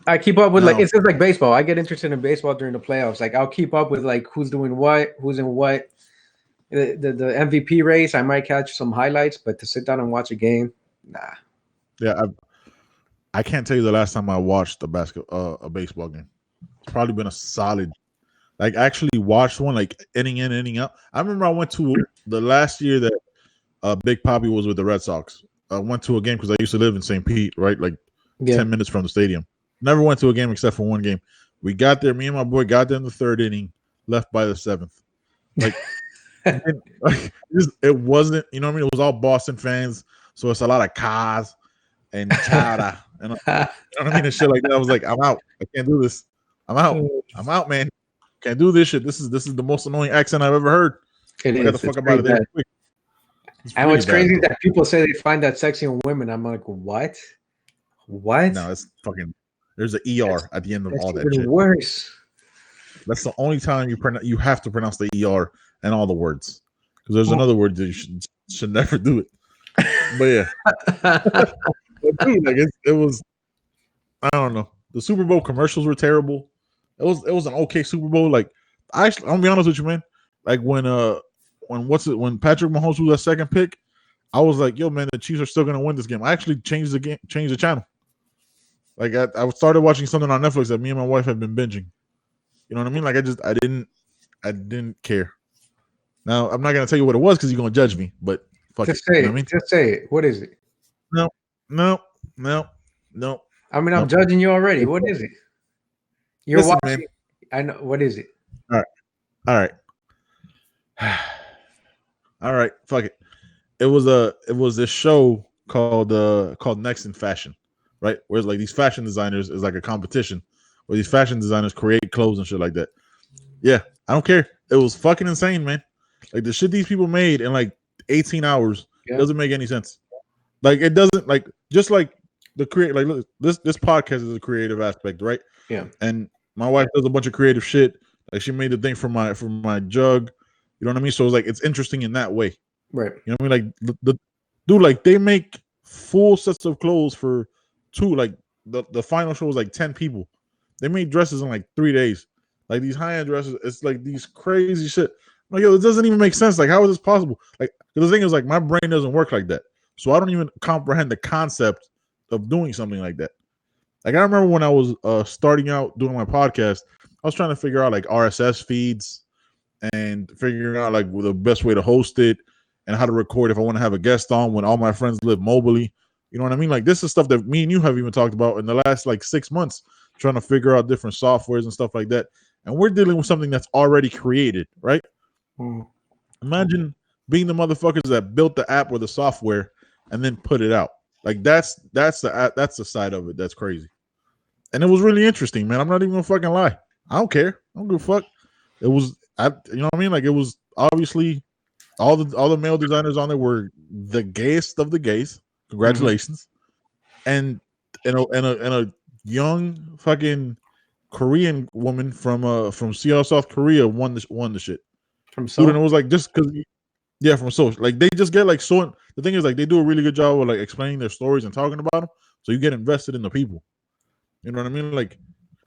I keep up with like it's just like baseball. I get interested in baseball during the playoffs. Like I'll keep up with like who's doing what, who's in what. The MVP race, I might catch some highlights, but to sit down and watch a game, nah. Yeah, I can't tell you the last time I watched a baseball game. It's probably been a solid. Like I actually watched one like inning in, inning out. I remember I went to the last year that Big Papi was with the Red Sox. I went to a game because I used to live in St. Pete, right? Like 10 minutes from the stadium. Never went to a game except for one game. We got there, me and my boy got there in the 3rd inning, left by the 7th. Like, it wasn't, you know what I mean? It was all Boston fans, so it's a lot of cars and chowder and you know what I mean, and shit like that. I was like, I'm out. I can't do this. I'm out, man. Can't do this shit. This is the most annoying accent I've ever heard. It is. Get the fuck about it there quick. And what's crazy is that people say they find that sexy in women. I'm like, what? What? No, it's fucking. There's an ER at the end of all that shit. Worse. That's the only time you have to pronounce the ER and all the words, because there's another word that you should never do it. But yeah, but dude, like it was. I don't know. The Super Bowl commercials were terrible. It was an okay Super Bowl. Like I'm gonna be honest with you, man. Like when Patrick Mahomes was that 2nd pick, I was like, yo, man, the Chiefs are still gonna win this game. I actually changed the channel. Like I started watching something on Netflix that me and my wife have been binging. You know what I mean? Like I didn't care. Now I'm not gonna tell you what it was because you're gonna judge me. But fuck just it. say You know it. what I mean? Just say it. What is it? No. I mean, I'm judging you already. What is it? You're Listen, watching. man. I know. What is it? All right. All right. Fuck it. It was this show called Next in Fashion, right? Where it's like these fashion designers is like a competition where these fashion designers create clothes and shit like that. Yeah, I don't care. It was fucking insane, man. Like the shit these people made in like 18 hours doesn't make any sense. Like it doesn't, like just like the create, like look, this podcast is a creative aspect, right? Yeah. And my wife does a bunch of creative shit. Like she made the thing for my jug. You know what I mean? So it's like it's interesting in that way. Right. You know what I mean? Like the dude, like they make full sets of clothes for 2. Like the final show was like 10 people. They made dresses in like 3 days. Like these high-end dresses, it's like these crazy shit. Like, yo, it doesn't even make sense. Like, how is this possible? Like, the thing is, like, my brain doesn't work like that. So I don't even comprehend the concept of doing something like that. Like I remember when I was starting out doing my podcast, I was trying to figure out like RSS feeds and figuring out like the best way to host it and how to record if I want to have a guest on when all my friends live mobily. You know what I mean? Like this is stuff that me and you have even talked about in the last like 6 months, trying to figure out different softwares and stuff like that. And we're dealing with something that's already created, right? Mm. Imagine being the motherfuckers that built the app or the software and then put it out. Like that's the side of it that's crazy. And it was really interesting, man. I'm not even gonna fucking lie. I don't care. I don't give a fuck. It was, you know what I mean? Like it was obviously all the male designers on there were the gayest of the gays. Congratulations. And a young fucking Korean woman from Seoul, South Korea won the shit. From Seoul? Dude, and it was like just because from Seoul. Like they just get like so. The thing is like they do a really good job of like explaining their stories and talking about them, so you get invested in the people. You know what I mean? Like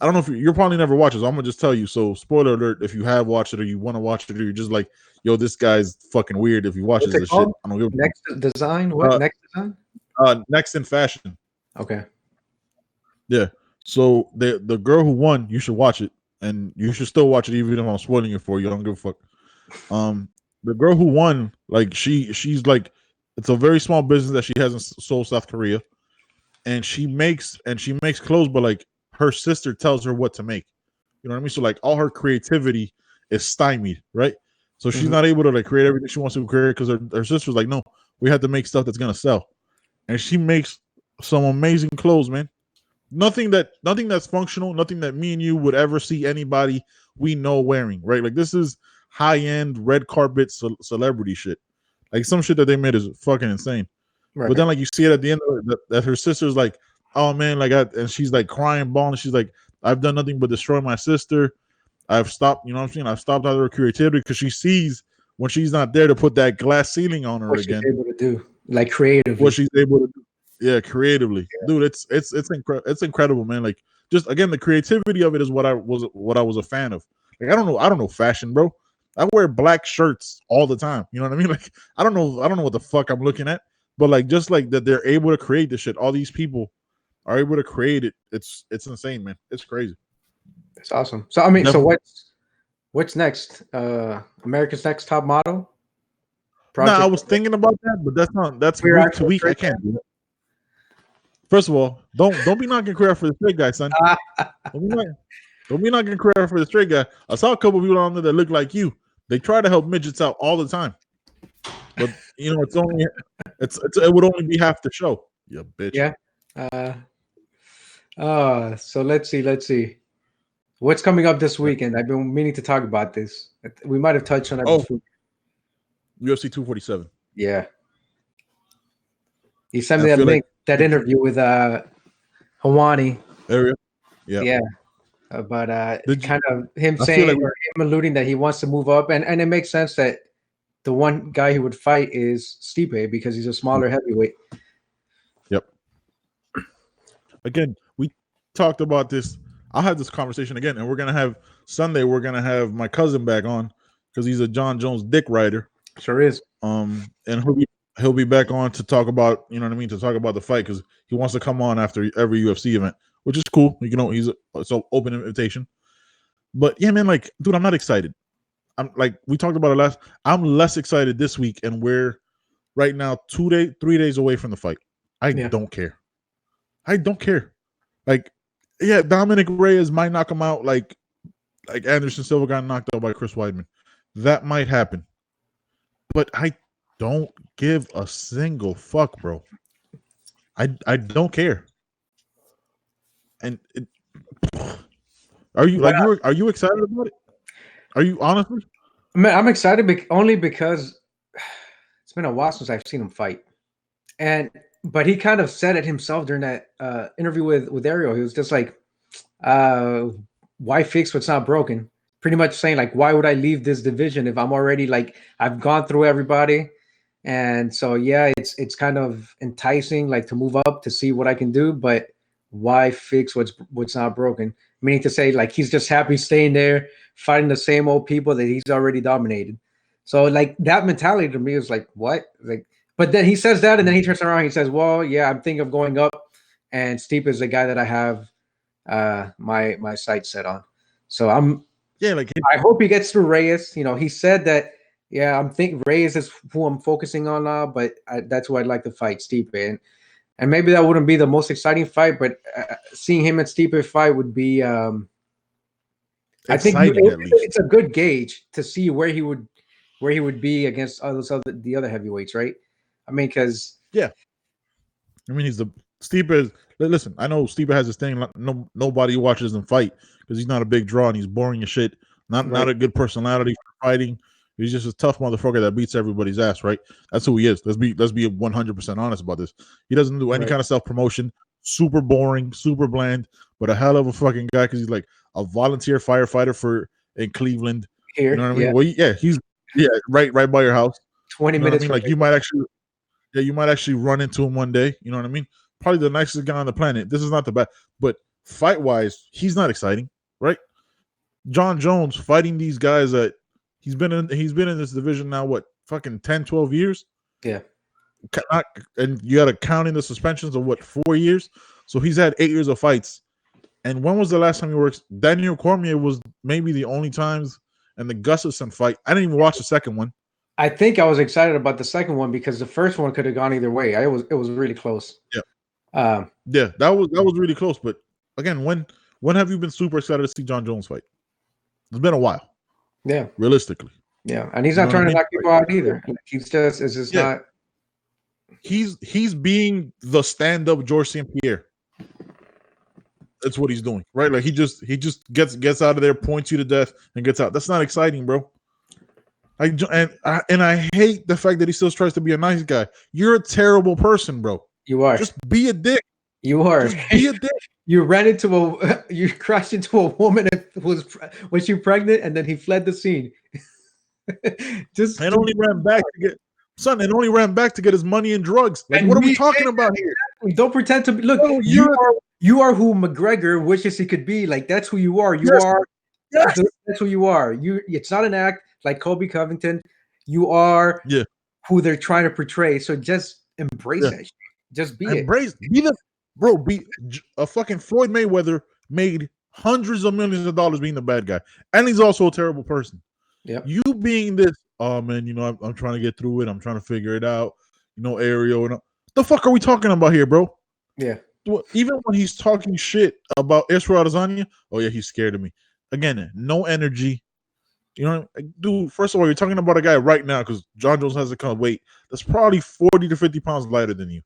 I don't know if you're probably never watched it. So I'm gonna just tell you. So spoiler alert: if you have watched it or you want to watch it, or you're just like, yo, this guy's fucking weird. If he watches this shit, I don't give a Next Design. What Next Design? Next in Fashion. Okay. Yeah. So the girl who won, you should watch it, and you should still watch it even if I'm spoiling it for you. I don't give a fuck. The girl who won, like she's like, it's a very small business that she has in Seoul, South Korea, and she makes clothes, but like her sister tells her what to make. You know what I mean? So like all her creativity is stymied, right? So she's not able to like create everything she wants to create because her sister's like, no, we have to make stuff that's gonna sell, and she makes some amazing clothes, man. Nothing that's functional, nothing that me and you would ever see anybody we know wearing, right? Like this is high-end red carpet celebrity shit. Like some shit that they made is fucking insane. Right. But then like you see it at the end of it, that her sister's like, oh man, like and she's like crying, bawling. She's like, I've done nothing but destroy my sister. I've stopped, you know what I'm saying? I've stopped out her creativity because she sees when she's not there to put that glass ceiling on her what again. She's able to do, like creatively. What she's able to do. Yeah, creatively. Yeah. Dude, it's incredible, man. Like just again, the creativity of it is what I was a fan of. Like I don't know fashion, bro. I wear black shirts all the time. You know what I mean? Like I don't know what the fuck I'm looking at, but like just like that they're able to create this shit. All these people are able to create it. It's insane, man. It's crazy. It's awesome. So I mean, definitely. So what's next? America's Next Top Model? Project? Nah, I was thinking about that, but that's week to week. I can't do that. First of all, don't be knocking Queer for the Straight Guy, son. Don't be knocking Queer for the Straight Guy. I saw a couple of people on there that look like you. They try to help midgets out all the time, but you know it would only be half the show. You bitch. Yeah. So let's see. What's coming up this weekend? I've been meaning to talk about this. We might have touched on it before. UFC 247. Yeah. You sent me that link, that interview with Hawani. Area. Yeah. Yeah. But kind of him saying or him alluding that he wants to move up, and it makes sense that the one guy he would fight is Stipe because he's a smaller heavyweight. Yep. Again, we talked about this. I'll have this conversation again, and we're gonna have Sunday. We're gonna have my cousin back on because he's a John Jones dick rider. Sure is. And he'll be back on to talk about, you know what I mean, to talk about the fight because he wants to come on after every UFC event, which is cool. You know, it's an open invitation. But yeah, man, like, dude, I'm not excited. I'm like, we talked about it last. I'm less excited this week, and we're right now 3 days away from the fight. I don't care. I don't care. Like, yeah, Dominic Reyes might knock him out like Anderson Silva got knocked out by Chris Weidman. That might happen. But I don't give a single fuck, bro. I don't care. And are you excited about it? Are you honestly? Man, I'm excited only because it's been a while since I've seen him fight. But he kind of said it himself during that interview with Ariel. He was just like, why fix what's not broken? Pretty much saying like, why would I leave this division if I'm already like, I've gone through everybody. And so, yeah, it's kind of enticing like to move up to see what I can do. But why fix what's not broken? Meaning to say like, he's just happy staying there, fighting the same old people that he's already dominated. So like that mentality to me is like, what? Like, But then he says that, and then he turns around. And he says, "Well, yeah, I'm thinking of going up, and Stipe is the guy that I have my sights set on." So I hope he gets through Reyes. He said that. Yeah, I'm thinking Reyes is who I'm focusing on now, but that's who I'd like to fight, Stipe, and maybe that wouldn't be the most exciting fight, but seeing him and Stipe fight would be. I think it's a good gauge to see where he would be against the other heavyweights, right? I mean, because he's the Stipe is. Listen, I know Stipe has this thing. Nobody watches him fight because he's not a big draw and he's boring as shit. Not a good personality for fighting. He's just a tough motherfucker that beats everybody's ass, right? That's who he is. Let's be 100% honest about this. He doesn't do any kind of self promotion. Super boring, super bland, but a hell of a fucking guy because he's like a volunteer firefighter in Cleveland. Here, you know what I mean? Well, he's right by your house. 20 minutes. I mean? Like you might actually run into him one day. You know what I mean? Probably the nicest guy on the planet. This is not the bad, but fight wise, he's not exciting, right? John Jones fighting these guys that he's been in this division now, what, fucking 10, 12 years? Yeah. And you got to count in the suspensions of what, 4 years? So he's had 8 years of fights. And when was the last time he worked? Daniel Cormier was maybe the only times, and the Gustafsson fight. I didn't even watch the second one. I think I was excited about the second one because the first one could have gone either way. It was really close. Yeah. That was really close. But again, when have you been super excited to see John Jones fight? It's been a while. Yeah. Realistically. Yeah. And he's not trying to knock people out either. It's just not. He's being the stand-up George St. Pierre. That's what he's doing, right? Like he just gets out of there, points you to death, and gets out. That's not exciting, bro. I hate the fact that he still tries to be a nice guy. You're a terrible person, bro. You are. Just be a dick. You are. Just be a dick. You crashed into a woman was she pregnant, and then he fled the scene. Only ran back to get his money and drugs. Like, what are we talking about here? Don't pretend to be. Look, you are who McGregor wishes he could be. Like, that's who you are. That's who you are. It's not an act like Colby Covington. You are who they're trying to portray. So just embrace that shit. Just be a fucking Floyd Mayweather made hundreds of millions of dollars being the bad guy, and he's also a terrible person. Yeah, you being this, oh man, I'm trying to get through it. I'm trying to figure it out. Ariel, the fuck are we talking about here, bro? Yeah. Even when he's talking shit about Israel Adesanya, oh yeah, he's scared of me. Again, no energy. Dude, first of all, you're talking about a guy right now because John Jones has a kind of weight that's probably 40 to 50 pounds lighter than you.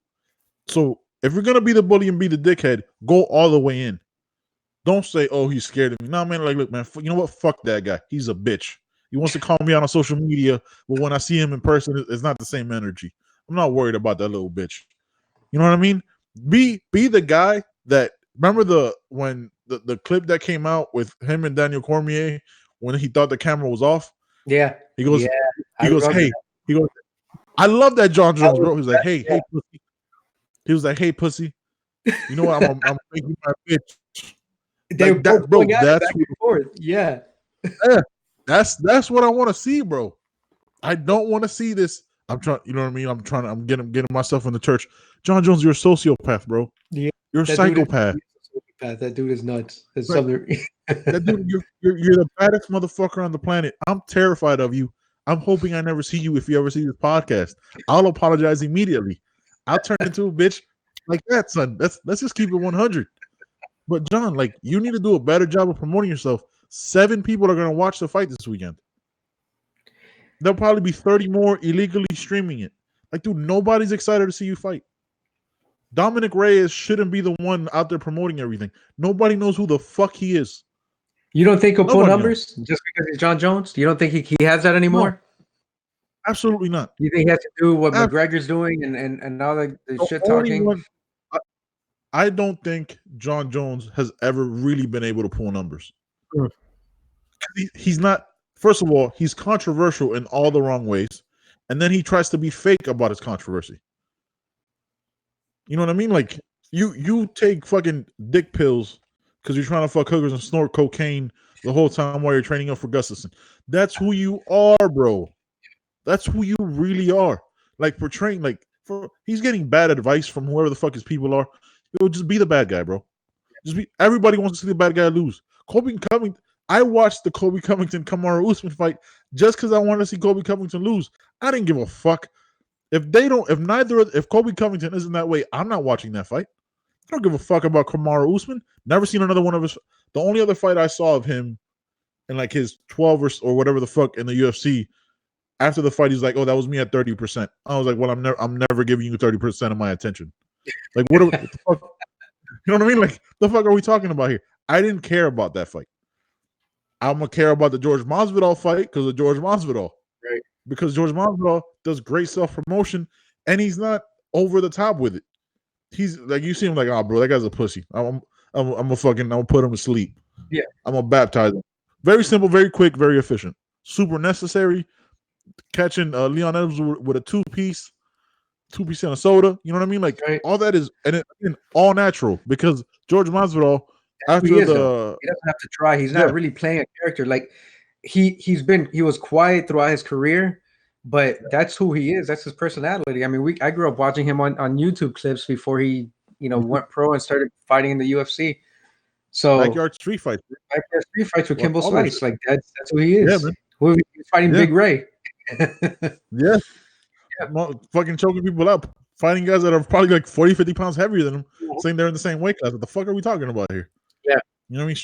So if you're gonna be the bully and be the dickhead, go all the way in. Don't say, "Oh, he's scared of me." No, man. Like, look, man. You know what? Fuck that guy. He's a bitch. He wants to call me out on social media, but when I see him in person, it's not the same energy. I'm not worried about that little bitch. You know what I mean? Be the guy that remember when the clip that came out with him and Daniel Cormier when he thought the camera was off. Yeah. He goes, hey. He goes, I love that John Jones, bro. He's like, hey, pussy. He was like, hey, pussy. You know what? I'm making my bitch. They like that, bro. That's back and forth. Yeah. That's what I want to see, bro. I don't want to see this. I'm trying, you know what I mean? I'm getting myself in the church. John Jones, you're a sociopath, bro. Yeah. You're a psychopath. That dude is nuts. That dude, you're the baddest motherfucker on the planet. I'm terrified of you. I'm hoping I never see you if you ever see this podcast. I'll apologize immediately. I'll turn into a bitch like that, son. Let's just keep it 100. But John, like, you need to do a better job of promoting yourself. 7 people are going to watch the fight this weekend. There'll probably be 30 more illegally streaming it. Like, dude, nobody's excited to see you fight. Dominic Reyes shouldn't be the one out there promoting everything. Nobody knows who the fuck he is. You don't think he'll pull numbers just because he's John Jones? You don't think he has that anymore? No, absolutely not. You think he has to do what McGregor's doing and all the shit talking? I don't think John Jones has ever really been able to pull numbers. He's not. First of all, he's controversial in all the wrong ways, and then he tries to be fake about his controversy. You know what I mean? Like you take fucking dick pills because you're trying to fuck hookers and snort cocaine the whole time while you're training up for Gustafsson. That's who you are, bro. That's who you really are. like portraying like he's getting bad advice from whoever the fuck his people are. It would just be the bad guy, bro. Just be everybody wants to see the bad guy lose. Colby Covington. I watched the Colby Covington Kamaru Usman fight just because I wanted to see Colby Covington lose. I didn't give a fuck if Colby Covington isn't that way. I'm not watching that fight. I don't give a fuck about Kamaru Usman. Never seen another one of his. The only other fight I saw of him in like his 12 or whatever the fuck in the UFC. After the fight, he's like, "Oh, that was me at 30%." I was like, "Well, I'm never giving you 30% of my attention." Like, what the fuck? You know what I mean? Like, the fuck are we talking about here? I didn't care about that fight. I'm gonna care about the George Masvidal fight because of George Masvidal, right? Because George Masvidal does great self promotion and he's not over the top with it. He's like, you see him like, "Oh, bro, that guy's a pussy. I'm gonna put him to sleep. Yeah, I'm gonna baptize him." Very simple, very quick, very efficient. Super necessary. Catching Leon Edwards with a two-piece and a soda. You know what I mean? Like, all that is, and all natural because George Masvidal, after he doesn't have to try. He's not really playing a character. Like he was quiet throughout his career, but that's who he is. That's his personality. I mean, I grew up watching him on YouTube clips before he went pro and started fighting in the UFC. So backyard street fights with Kimbo Slice. Like that's who he is. Yeah, man. He's fighting Big Ray. Yeah. Fucking choking people up, fighting guys that are probably like 40, 50 pounds heavier than him, saying they're in the same weight class. What the fuck are we talking about here? Yeah. You know what I mean?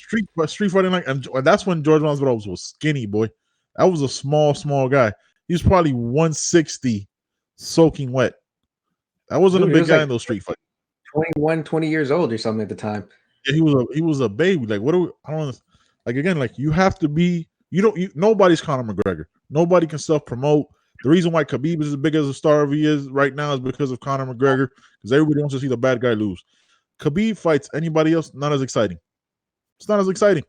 Street fighting, like, and that's when George Masvidal was skinny, boy. That was a small guy. He was probably 160 soaking wet. That wasn't a big guy in those street fights. 21, 20 years old or something at the time. Yeah, he was a baby. Like, I don't like, again, like, you have to be, nobody's Conor McGregor. Nobody can self-promote. The reason why Khabib is as big as a star as he is right now is because of Conor McGregor, because everybody wants to see the bad guy lose. Khabib fights anybody else, not as exciting. It's not as exciting.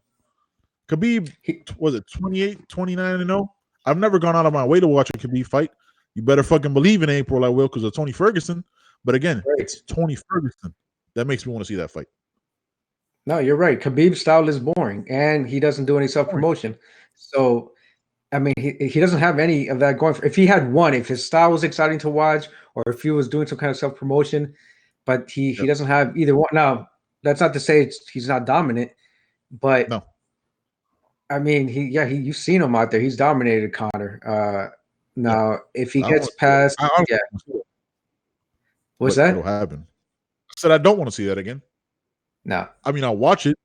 Khabib, was it 28, 29-0? I've never gone out of my way to watch a Khabib fight. You better fucking believe in April I will, because of Tony Ferguson. But again, it's Tony Ferguson that makes me want to see that fight. No, you're right. Khabib's style is boring, and he doesn't do any self-promotion. So, I mean, he doesn't have any of that going for. If he had one, if his style was exciting to watch, or if he was doing some kind of self-promotion, but he doesn't have either one. Now, that's not to say he's not dominant, but no. I mean, you've seen him out there. He's dominated Conor. Now, if he gets past, what's that? What'll happen? I said I don't want to see that again. No, I mean, I'll watch it,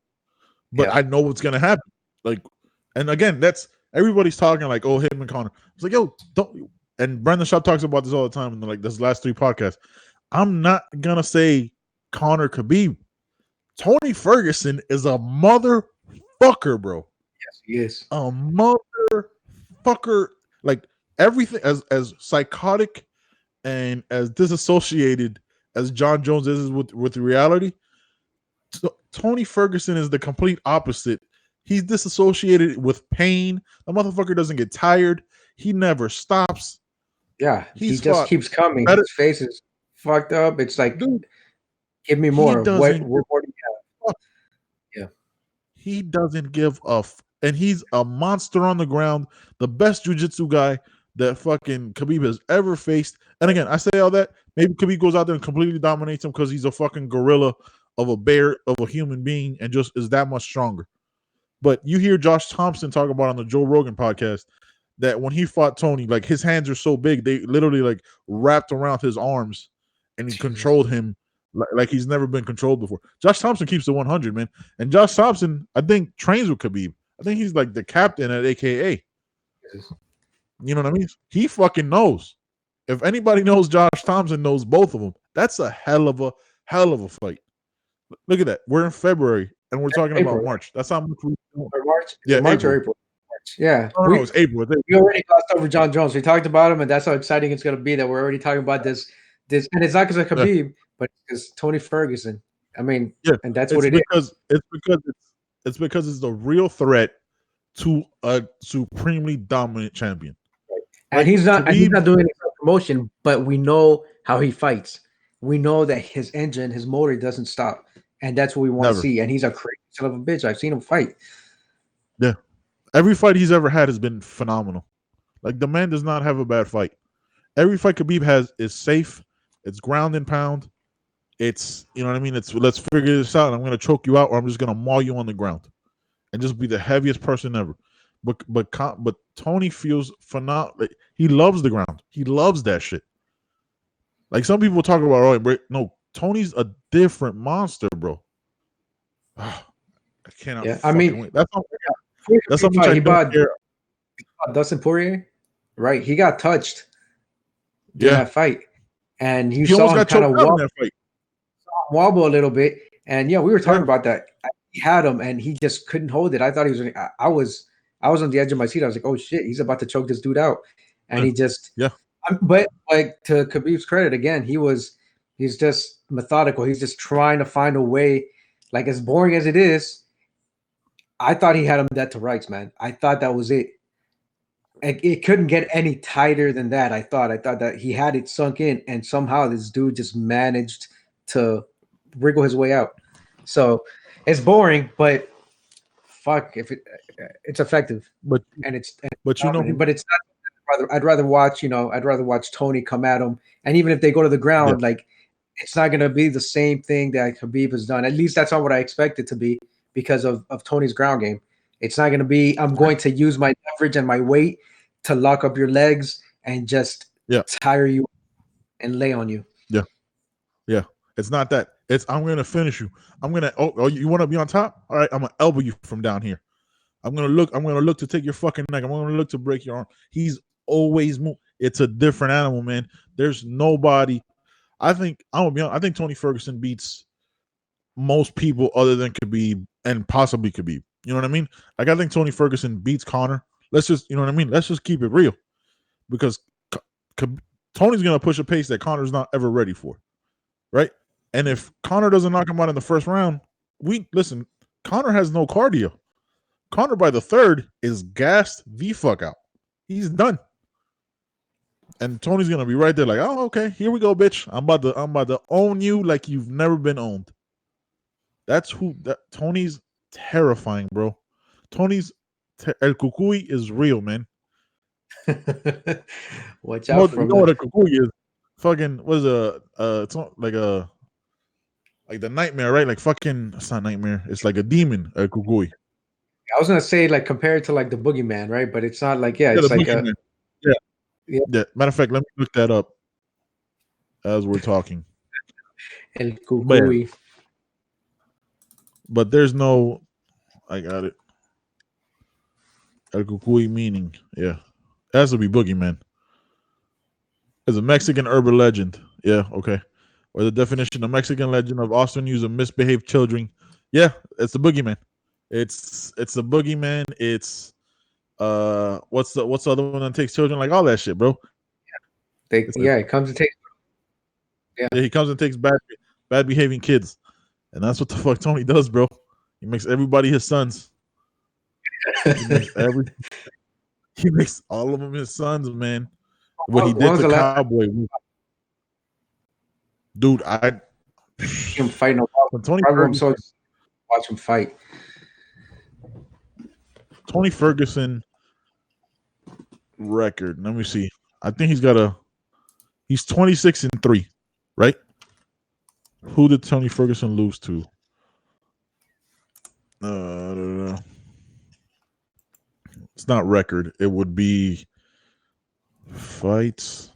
but I know what's gonna happen. Like, and again, that's everybody's talking like, "Oh, him and Conor." It's like, yo, don't. And Brendan Schaub talks about this all the time in like this last 3 podcasts. I'm not gonna say Conor Khabib. Tony Ferguson is a motherfucker, bro. Yes, he is a motherfucker. Like, everything as psychotic and as disassociated as John Jones is with reality. Tony Ferguson is the complete opposite. He's disassociated with pain. The motherfucker doesn't get tired. He never stops. Yeah, he just keeps coming. His face is fucked up. It's like, dude, give me more. What do you have? Yeah. He doesn't give a and he's a monster on the ground. The best jiu-jitsu guy that fucking Khabib has ever faced. And again, I say all that. Maybe Khabib goes out there and completely dominates him because he's a fucking gorilla of a bear, of a human being, and just is that much stronger. But you hear Josh Thompson talk about on the Joe Rogan podcast that when he fought Tony, like, his hands are so big, they literally like wrapped around his arms and he controlled him like he's never been controlled before. Josh Thompson keeps it 100, man. And Josh Thompson, I think, trains with Khabib. I think he's like the captain at AKA. You know what I mean? He fucking knows. If anybody knows, Josh Thompson knows both of them. That's a hell of a fight. Look at that. We're in February and we're talking about March. That's how much we March. Yeah, March or April. March. Yeah. No, it's April. We already glossed over John Jones. We talked about him, and that's how exciting it's going to be that we're already talking about this. And it's not because of Khabib, but because Tony Ferguson. I mean, and that's what it is. It's because it's the real threat to a supremely dominant champion. Right. And he's not doing any promotion, but we know how he fights. We know that his engine, his motor doesn't stop. And that's what we want to see. And he's a crazy son of a bitch. I've seen him fight. Yeah. Every fight he's ever had has been phenomenal. Like, the man does not have a bad fight. Every fight Khabib has is safe. It's ground and pound. It's, you know what I mean. It's, let's figure this out. I'm gonna choke you out, or I'm just gonna maul you on the ground, and just be the heaviest person ever. But Tony feels phenomenal. Like, he loves the ground. He loves that shit. Like some people talk about, oh, no, Tony's a different monster, bro. I cannot Yeah, I fucking mean, wait. That's how much I he don't bought care. Dustin Poirier, right? He got touched during Yeah, that fight, and you he almost saw him got kind choked of out in that fight. wobble a little bit. And yeah, we were talking Yeah, about that. He had him, and he just couldn't hold it. I thought he was. I was on the edge of my seat. I was like, "Oh shit, he's about to choke this dude out," and yeah, he just. yeah. But like to Khabib's credit, again, he's just methodical. He's just trying to find a way. Like as boring as it is, I thought he had him dead to rights, man. I thought that was it. It couldn't get any tighter than that. I thought that he had it sunk in, and somehow this dude just managed to wriggle his way out. So it's boring, but fuck if it's effective But and it's but you know dominant. who? But it's not. I'd rather watch. I'd rather watch Tony come at him, and even if they go to the Yeah, ground, like it's not gonna be the same thing that Khabib has done. At least that's not what I expect it to be because of Tony's ground game. It's not gonna be. I'm going to use my leverage and my weight to lock up your legs and just yeah, tire you and lay on you. yeah, yeah. It's not that. It's, I'm gonna finish you. I'm gonna. Oh, you want to be on top? All right, I'm gonna elbow you from down here. I'm gonna look. I'm gonna look to take your fucking neck. I'm gonna look to break your arm. He's always move. It's a different animal, man. There's nobody. I think I'm gonna be honest, I think Tony Ferguson beats most people other than Khabib and possibly Khabib. You know what I mean? Like I think Tony Ferguson beats Conor. Let's just, you know what I mean? Let's just keep it real, because Tony's gonna push a pace that Conor's not ever ready for, right? And if Conor doesn't knock him out in the first round, we listen. Conor has no cardio. Conor by the third is gassed the fuck out. He's done. And Tony's gonna be right there, like, oh, okay, here we go, bitch. I'm about to own you like you've never been owned. That's who that Tony's terrifying, bro. Tony's El Kukui is real, man. Watch You know, out you from know what the. a Kukui is? Fucking what is it's not like a like the nightmare, right? Like fucking, it's not nightmare. It's like a demon, a Kukui. I was gonna say like compared to like the boogeyman, right? But it's not like Yeah, the it's like a boogeyman. Yeah, yeah, yeah. Matter of fact, let me look that up as we're talking. El But yeah, Kukui. but there's no. I got it. El Kukui meaning. Yeah, it has to be boogeyman. It's a Mexican urban legend. Yeah, okay. Or the definition: a Mexican legend of often use of misbehaved children. Yeah, it's the boogeyman. It's the boogeyman. It's what's the other one that takes children? Like all that shit, bro. It comes to take. Yeah. Yeah, he comes and takes bad behaving kids, and that's what the fuck Tony does, bro. He makes everybody his sons. He makes he makes all of them his sons, man. What he When did was to the last Cowboy, dude. time fighting? When Tony Probably I'm Ferguson, so excited to watch him fight. Tony Ferguson record. Let me see. I think he's 26-3, right? Who did Tony Ferguson lose to? It's not record. It would be fights.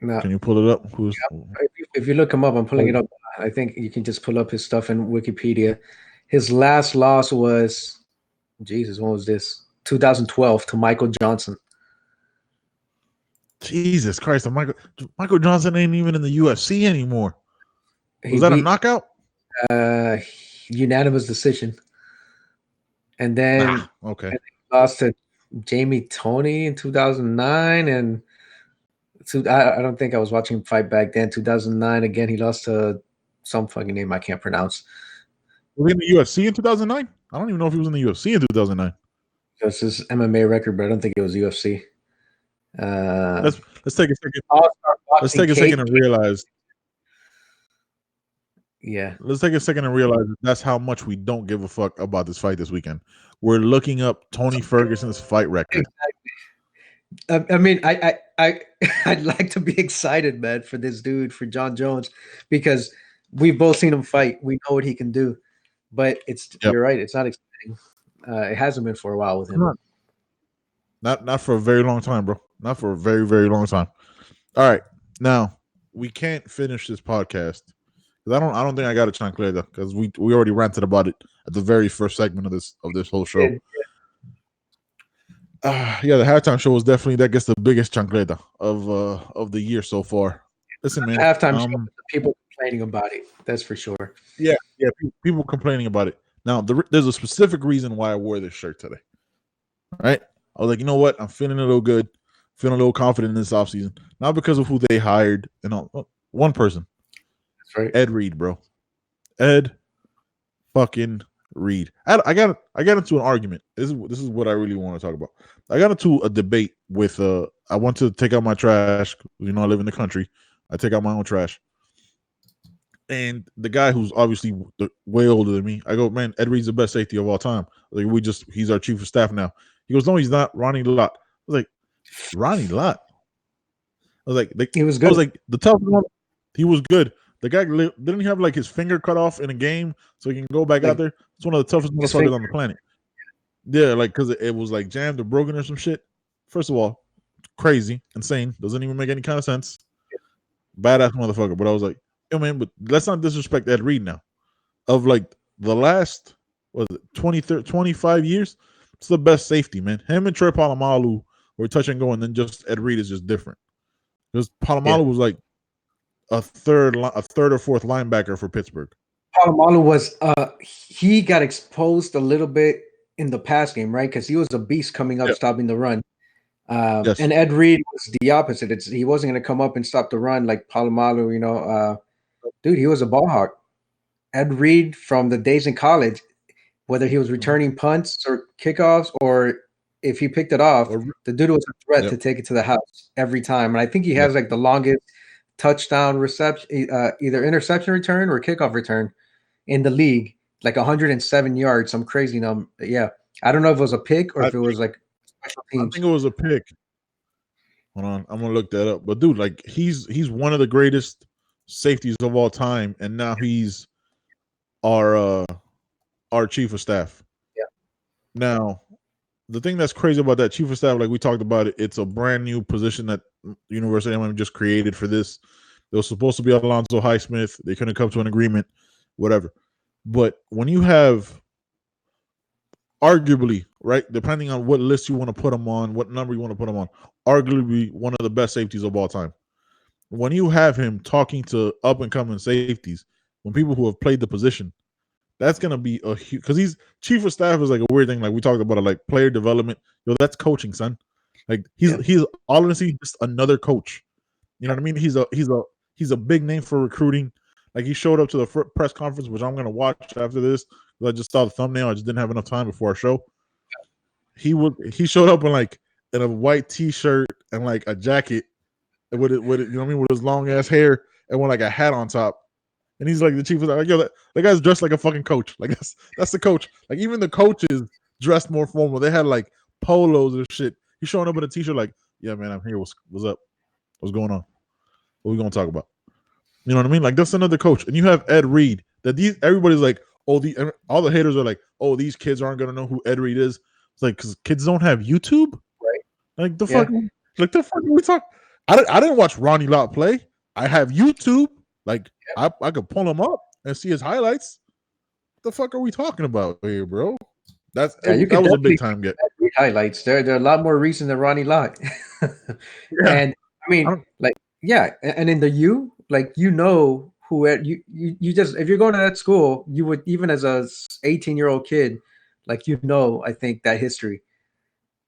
Now, Can you pull it up? if you look him up, I'm pulling it up. I think you can just pull up his stuff in Wikipedia. His last loss was, Jesus, when was this? 2012 to Michael Johnson. Jesus Christ! Michael Johnson ain't even in the UFC anymore. He Was that a beat knockout? unanimous decision, and then Okay. he lost to Jamie Toney in 2009, and I don't think I was watching him fight back then. 2009 again, he lost to some fucking name I can't pronounce. Was he in the UFC in 2009? I don't even know if he was in the UFC in 2009. It was his MMA record, but I don't think it was UFC. Let's take a second. All-Star Let's Boxing take a second and realize. Yeah. Let's take a second and realize that's how much we don't give a fuck about this fight this weekend. We're looking up Tony Ferguson's fight record. I mean, I'd like to be excited, man, for this dude, for John Jones, because we've both seen him fight. We know what he can do, but Yep. you're right. It's not exciting. It hasn't been for a while with him. Not for a very long time, bro. Not for a very, very long time. All right. Now, we can't finish this podcast because I don't think I got a chancleta because we already ranted about it at the very first segment of this whole show. Yeah, the halftime show was definitely, that gets the biggest chancleta of the year so far. Listen, man. Halftime show, people complaining about it. That's for sure. Yeah, people complaining about it. Now, there's a specific reason why I wore this shirt today. Right? I was like, you know what? I'm feeling a little good, feeling a little confident in this offseason. Not because of who they hired, one person. That's right. Ed Reed, bro. Ed fucking Reed. I got into an argument. This is what I really want to talk about. I got into a debate with I went to take out my trash. You know, I live in the country. I take out my own trash. And the guy who's obviously way older than me, I go, man, Ed Reed's the best safety of all time. Like, he's our chief of staff now. He goes, no, he's not. Ronnie Lott. I was like, Ronnie Lott. I was like, he was good. I was like, the tough one. He was good. The guy didn't he have like his finger cut off in a game so he can go back out there? It's one of the toughest motherfuckers on the planet. Yeah, like because it was like jammed or broken or some shit. First of all, crazy, insane, doesn't even make any kind of sense. Badass motherfucker. But I was like, yo, man, but let's not disrespect Ed Reed now. Of like the last, 25 years, it's the best safety, man. Him and Trey Polamalu were touch and go, and then just Ed Reed is just different. Because Polamalu was like a third or fourth linebacker for Pittsburgh. Polamalu was he got exposed a little bit in the pass game, right? Because he was a beast coming up, stopping the run. Yes. And Ed Reed was the opposite. He wasn't going to come up and stop the run like Polamalu. You know, dude, he was a ball hawk. Ed Reed from the days in college, whether he was returning punts or kickoffs or if he picked it off, the dude was a threat to take it to the house every time. And I think he has like the longest touchdown reception, either interception return or kickoff return in the league, like 107 yards, some crazy number. Yeah, I don't know if it was a pick or if it was like special teams. I think it was a pick. Hold on, I'm gonna look that up. But dude, like he's one of the greatest safeties of all time, and now he's our chief of staff. Yeah. Now, the thing that's crazy about that chief of staff, like we talked about it, it's a brand new position that University of Miami just created for this. There was supposed to be Alonzo Highsmith. They couldn't come to an agreement, whatever. But when you have, arguably, right, depending on what list you want to put him on, what number you want to put him on, arguably one of the best safeties of all time. When you have him talking to up-and-coming safeties, when people who have played the position, that's going to be a huge, because he's chief of staff is like a weird thing. Like we talked about it, like player development. Yo, that's coaching, son. Like he's honestly just another coach. You know what I mean? He's a big name for recruiting. Like he showed up to the press conference, which I'm going to watch after this. I just saw the thumbnail. I just didn't have enough time before our show. He showed up in a white t-shirt and like a jacket with it, you know what I mean, with his long ass hair and with like a hat on top. And he's like the chief of like, yo, that guy's dressed like a fucking coach. Like that's the coach. Like even the coaches dressed more formal. They had like polos and shit. He's showing up in a t-shirt like, yeah, man, I'm here. What's up? What's going on? What we gonna talk about? You know what I mean? Like that's another coach. And you have Ed Reed. Everybody's like, all the haters are like, oh, these kids aren't gonna know who Ed Reed is. It's like because kids don't have YouTube, right? Like the fuck, like the fuck are we talking? I didn't watch Ronnie Lott play. I have YouTube. Like I could pull him up and see his highlights. What the fuck are we talking about here, bro? That was a big time get. Highlights. They're a lot more recent than Ronnie Lott. And I mean, and in the U, like who you just, if you're going to that school, you would, even as a 18-year-old kid, like I think that history.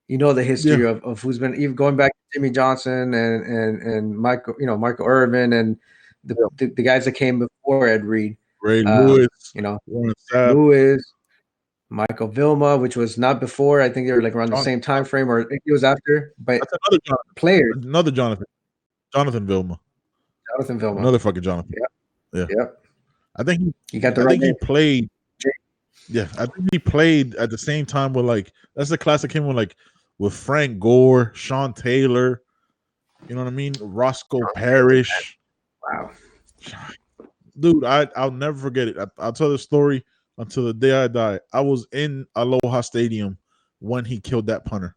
The history of who's been, even going back to Jimmy Johnson and Michael, Michael Irvin and the guys that came before Ed Reed. Ray Lewis, Lewis, Michael Vilma, which was not before. I think they were like around the same time frame, or it was after. But that's another players. Another Jonathan Vilma. Jonathan Vilma. Another fucking Jonathan. Yeah. I think he, You got the I right think he name. played. Yeah, I think he played at the same time with like that's the classic him with Frank Gore, Sean Taylor. You know what I mean? Roscoe Parrish. Wow. Dude, I'll never forget it. I'll tell the story until the day I die. I was in Aloha Stadium when he killed that punter.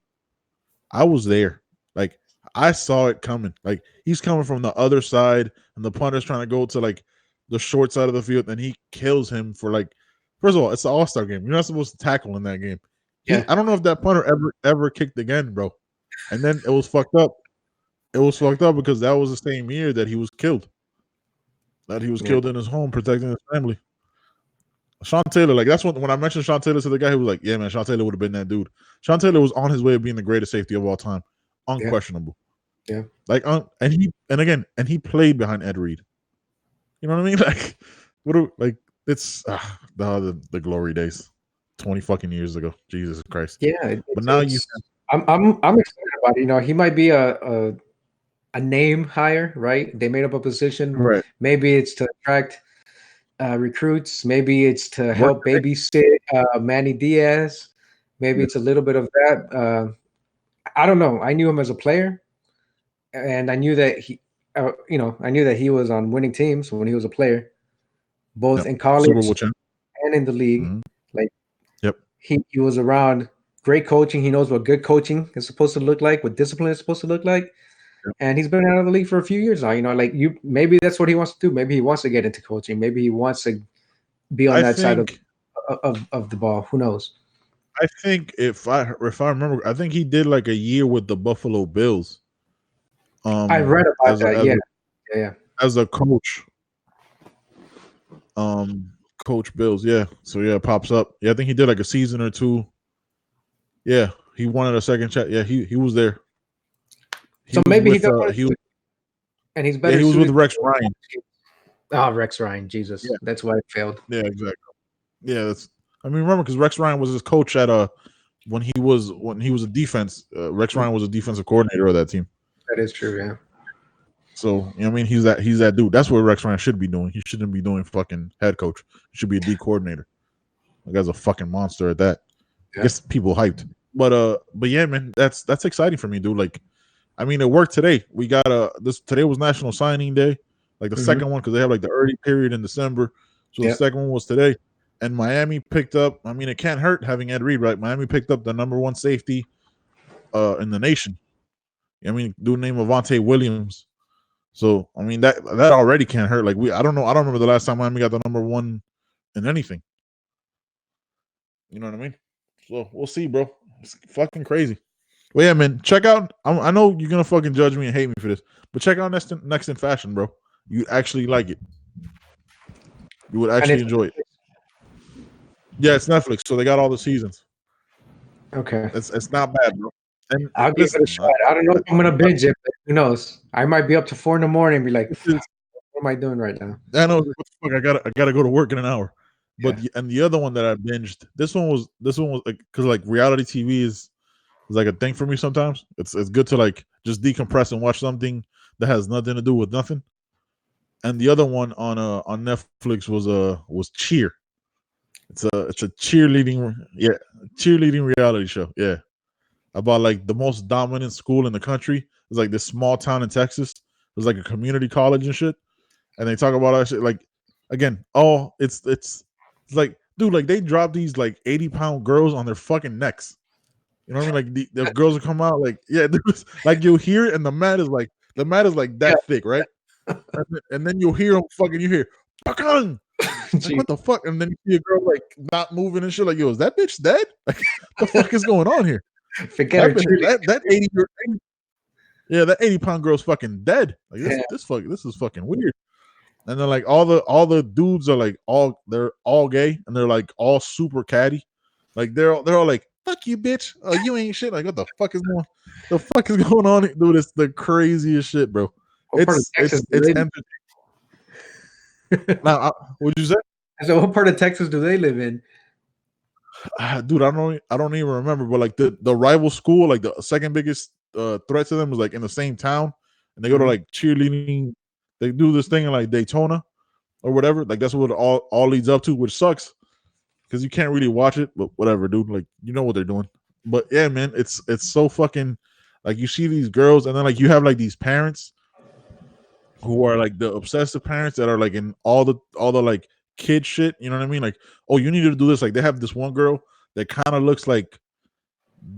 I was there. Like I saw it coming. Like he's coming from the other side, and the punter's trying to go to like the short side of the field, and he kills him for like. First of all, it's an All-Star game. You're not supposed to tackle in that game. Yeah. I don't know if that punter ever kicked again, bro. And then it was fucked up. It was fucked up because that was the same year that he was killed. That he was Yeah. killed in his home protecting his family. Sean Taylor, like that's when I mentioned Sean Taylor to the guy who was like, "Yeah, man, Sean Taylor would have been that dude." Sean Taylor was on his way of being the greatest safety of all time, unquestionable. Yeah. Like, and he played behind Ed Reed. You know what I mean? Like, like it's the glory days, 20 fucking years ago. Jesus Christ! Yeah. But now you, I'm excited about it. You know, he might be a name hire, right? They made up a position. right? Maybe it's to attract recruits. Maybe it's to Work help babysit Manny Diaz. Maybe today. it's a little bit of that. I don't know. I knew him as a player, and I knew that I knew that he was on winning teams when he was a player, both Yep. in Super college Bowl champ. and in the league. Mm-hmm. Like Yep. he was around great coaching. He knows what good coaching is supposed to look like, what discipline is supposed to look like. Yep. And he's been out of the league for a few years now. You know, like maybe that's what he wants to do. Maybe he wants to get into coaching. Maybe he wants to be on I that side think of the ball. Who knows? I think if I remember, I think he did like a year with the Buffalo Bills. I read about that. Yeah. As a coach. Coach Bills, yeah. So yeah, it pops up. Yeah, I think he did like a season or two. Yeah, he wanted a second chat. Yeah, he was there. So maybe he got and he's better. Yeah, he was with Rex Ryan. Oh, Rex Ryan, Jesus, Yeah. that's why it failed. Yeah, exactly. Yeah, remember because Rex Ryan was his coach at when he was a defense. Rex Ryan was a defensive coordinator of that team. That is true. Yeah. So you know what I mean, he's that dude. That's what Rex Ryan should be doing. He shouldn't be doing fucking head coach. He should be a D coordinator. The guy's a fucking monster at that. Yeah. Gets people hyped. But yeah, man, that's exciting for me, dude. Like, I mean, it worked today. We got today was National Signing Day, like the second one because they have like the early period in December. So the second one was today, and Miami picked up. I mean, it can't hurt having Ed Reed, right? Miami picked up the number one safety in the nation. I mean, dude named Avante Williams. So I mean that already can't hurt. Like I don't remember the last time Miami got the number one in anything. You know what I mean? So we'll see, bro. It's fucking crazy. Well, yeah, man. Check out. I know you're gonna fucking judge me and hate me for this, but check out Next in Fashion, bro. You actually like it. You would actually enjoy it. Yeah, it's Netflix, so they got all the seasons. Okay. It's not bad, bro. And I'll give it a shot. I don't know if I'm gonna binge it, but who knows? I might be up to 4 a.m. and be like, what am I doing right now? I know. What the fuck? I gotta go to work in an hour. But and the other one that I binged, this one was like because like reality TV is like a thing for me sometimes. It's good to like just decompress and watch something that has nothing to do with nothing. And the other one on Netflix was Cheer. It's a cheerleading reality show. Yeah. About like the most dominant school in the country. It's like this small town in Texas. It's like a community college and shit. And they talk about that shit. Like again, it's like, dude, like they drop these like 80-pound girls on their fucking necks. You know what I mean? Like the girls will come out like, yeah, like you'll hear it and the mat is like that thick, right? And then you'll hear them fucking, you hear Pakang! Like, what the fuck? And then you see a girl like not moving and shit. Like, yo, is that bitch dead? Like, what the fuck is going on here? Forget that 80-pound girl's fucking dead. Like this is fucking weird. And then like all the dudes are like they're all gay and they're like all super catty. Like they're all like, fuck you, bitch. Oh, you ain't shit. Like, what the fuck is going on here? Dude, it's the craziest shit, bro. It's entertaining. Now, what'd you say? So what part of Texas do they live in? Dude, I don't even remember, but like the rival school, like the second biggest threat to them was like in the same town, and they go to like cheerleading. They do this thing in like Daytona, or whatever. Like that's what all leads up to, which sucks because you can't really watch it. But whatever, dude. Like you know what they're doing. But yeah, man, it's so fucking like you see these girls, and then like you have like these parents who are like the obsessive parents that are like in all the like kid shit. You know what I mean? Like, oh, you need to do this. Like they have this one girl that kind of looks like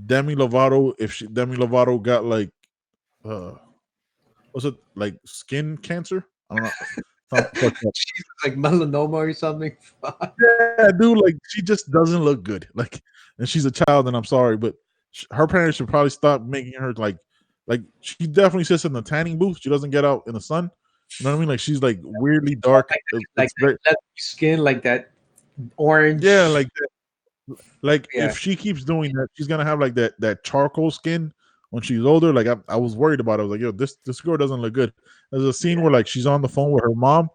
Demi Lovato if Demi Lovato got like uh what's it like skin cancer? I don't know. Sounds fucked up. She's like melanoma or something. Yeah, dude, like she just doesn't look good. Like, and she's a child, and I'm sorry, but her parents should probably stop making her like she definitely sits in the tanning booth. She doesn't get out in the sun. You know what I mean? Like she's like weirdly dark. Like It's very, that skin, like that orange. yeah, like like Yeah. if she keeps doing that, she's gonna have like that charcoal skin when she's older. Like I was worried about it. I was like, yo, this girl doesn't look good. There's a scene where like she's on the phone with her mom,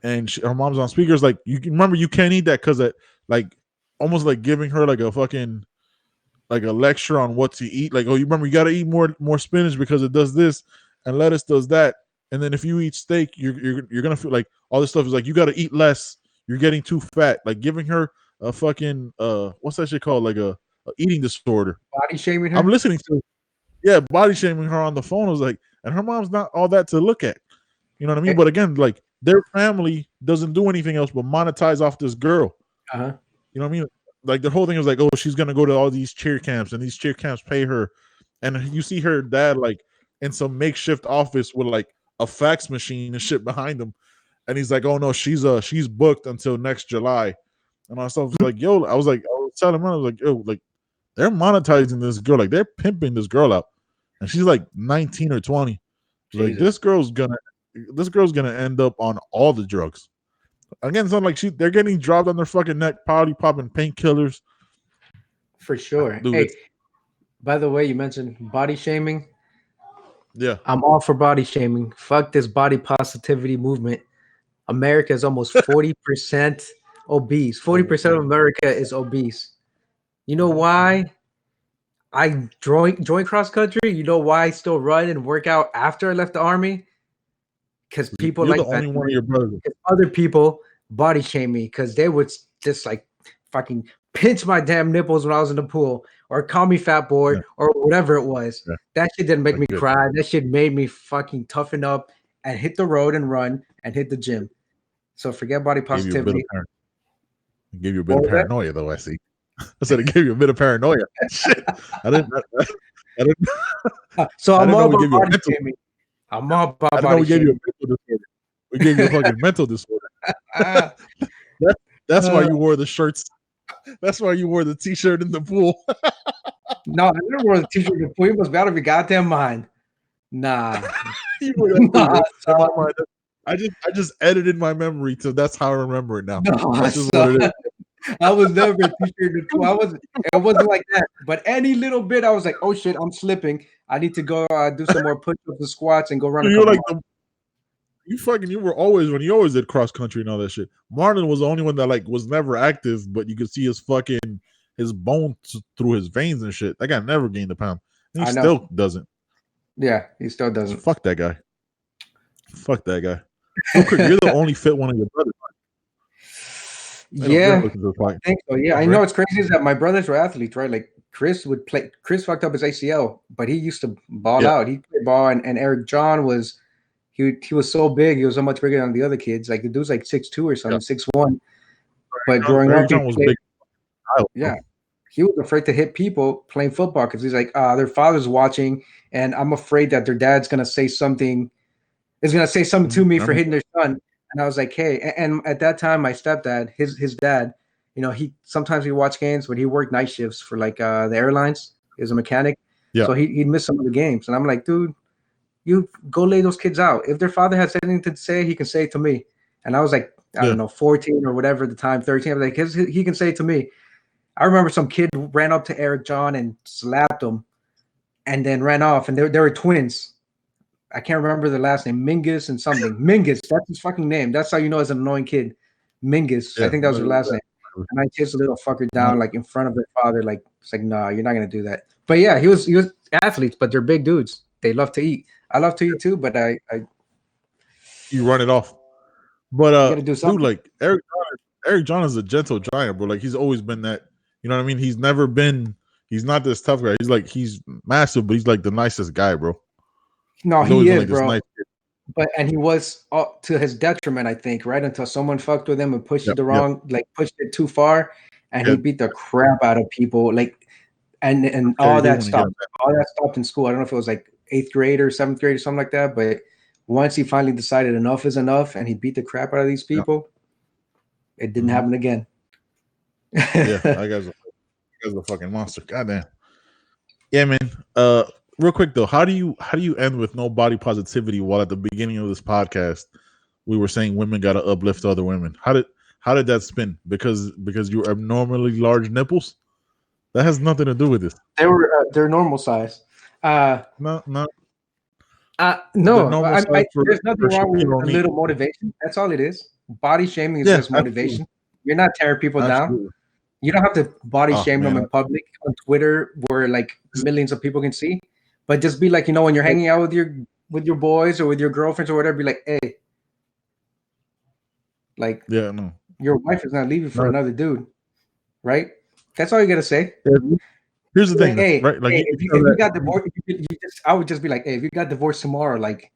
and her mom's on speakers. Like you can remember, you can't eat that because it like almost like giving her like a fucking like a lecture on what to eat. Like, oh, you remember you got to eat more spinach because it does this, and lettuce does that. And then if you eat steak, you're gonna feel like all this stuff is like you got to eat less. You're getting too fat. Like giving her a fucking what's that shit called? Like a eating disorder. Body shaming her. I'm listening to yeah, body shaming her on the phone. I was like, and her mom's not all that to look at. You know what I mean? But again, like their family doesn't do anything else but monetize off this girl. Uh-huh. You know what I mean? Like the whole thing was like, oh, she's gonna go to all these cheer camps, and these cheer camps pay her. And you see her dad like in some makeshift office with like a fax machine and shit behind him. And he's like, oh no, she's booked until next July. And I was like, yo, I was telling him, I was like, yo, like they're monetizing this girl, like they're pimping this girl out. And she's like 19 or 20. Like this girl's gonna end up on all the drugs. Again, it's not like they're getting dropped on their fucking neck, probably popping painkillers. For sure. Dude, hey, by the way, you mentioned body shaming. Yeah. I'm all for body shaming. Fuck this body positivity movement. America is almost 40% obese. 40% of America is obese. You know why I joined cross country? You know why I still run and work out after I left the army? Because people You're like the only one of your brothers. other people body shame me because they would just like fucking pinch my damn nipples when I was in the pool or call me fat boy or whatever it was. Yeah. That shit didn't make me good. cry. That shit made me fucking toughen up and hit the road and run and hit the gym. So forget body positivity. It gave you a bit of paranoia, though. I see. I said it gave you a bit of paranoia. Shit, I didn't. So I'm all about body shaming. I'm all about body we gave you a mental disorder. We gave you a fucking mental disorder. That's why you wore the shirts. That's why you wore the t-shirt in the pool. No, I never wore the t-shirt in the pool. You must be out of your goddamn mind. Nah. I just edited my memory to that's how I remember it now. No, that's just what it is. I was never a t-shirt in the pool. It wasn't like that. But any little bit, I was like, oh shit, I'm slipping. I need to go do some more push-ups and squats and go run. You're like you were always when you always did cross country and all that shit. Marlon was the only one that like was never active, but you could see his bones through his veins and shit. That guy never gained a pound. He still doesn't. Yeah, he still doesn't. Fuck that guy. Fuck that guy. You're the only fit one of your brothers. Yeah, I think so. Yeah, I know it's crazy is that my brothers were athletes, right? Like Chris fucked up his ACL, but he used to ball out. He played ball, and Eric John was he was so big. He was so much bigger than the other kids. Like the dude's like 6'2" or something, 6'1". But growing up, he was big. Yeah, he was afraid to hit people playing football because he's like, their father's watching, and I'm afraid that their dad's gonna say something. Is gonna say something to me for hitting their son. And I was like, hey, and at that time, my stepdad, his dad, you know, sometimes we watch games, but he worked night shifts for like the airlines. He was a mechanic. Yeah. So he'd miss some of the games. And I'm like, dude, you go lay those kids out. If their father has anything to say, he can say it to me. And I was like, I don't know, 14 or whatever at the time, 13. I was like, he can say it to me. I remember some kid ran up to Eric John and slapped him and then ran off. And they were twins. I can't remember the last name, Mingus and something. Mingus, that's his fucking name. That's how you know as an annoying kid. Mingus, I think that was her last name. And I chased a little fucker down like in front of their father. Like it's like, nah, you're not gonna do that. But yeah, he was athletes, but they're big dudes. They love to eat. I love to eat too, but I you run it off. But You got to do something. dude, like Eric John is a gentle giant, bro. Like he's always been that. You know what I mean? He's never been. He's not this tough guy. He's massive, but he's like the nicest guy, bro. No, He's he always been is, like this bro. nice kid. But and he was to his detriment, I think, right? Until someone fucked with him and pushed Yep, it pushed it too far, and he yep. beat the crap out of people. Like, and Yeah, all he did that when he got stopped. All that stopped in school. I don't know if it was like 8th grade or 7th grade or something like that. But once he finally decided enough is enough, and he beat the crap out of these people, it didn't happen again. Yeah, that guy's a fucking monster. Goddamn. Yeah, man. Real quick though, how do you end with no body positivity while at the beginning of this podcast we were saying women gotta uplift other women? How did that spin? Because you're abnormally large nipples? That has nothing to do with this. They're normal size. No. No, Normal size there's nothing wrong with a meat. little motivation. That's all it is. Body shaming is Yeah, just motivation. You're not tearing people down. absolutely. You don't have to body Oh, shame them man. in public on Twitter where like millions of people can see. But just be like, when you're hanging out with your boys or with your girlfriends or whatever, be like, hey, like, Yeah, no. your wife is not leaving for another dude, right? That's all you gotta say. Here's the thing, Hey, right? Like, if you got divorced, I would just be like, hey, if you got divorced tomorrow, like,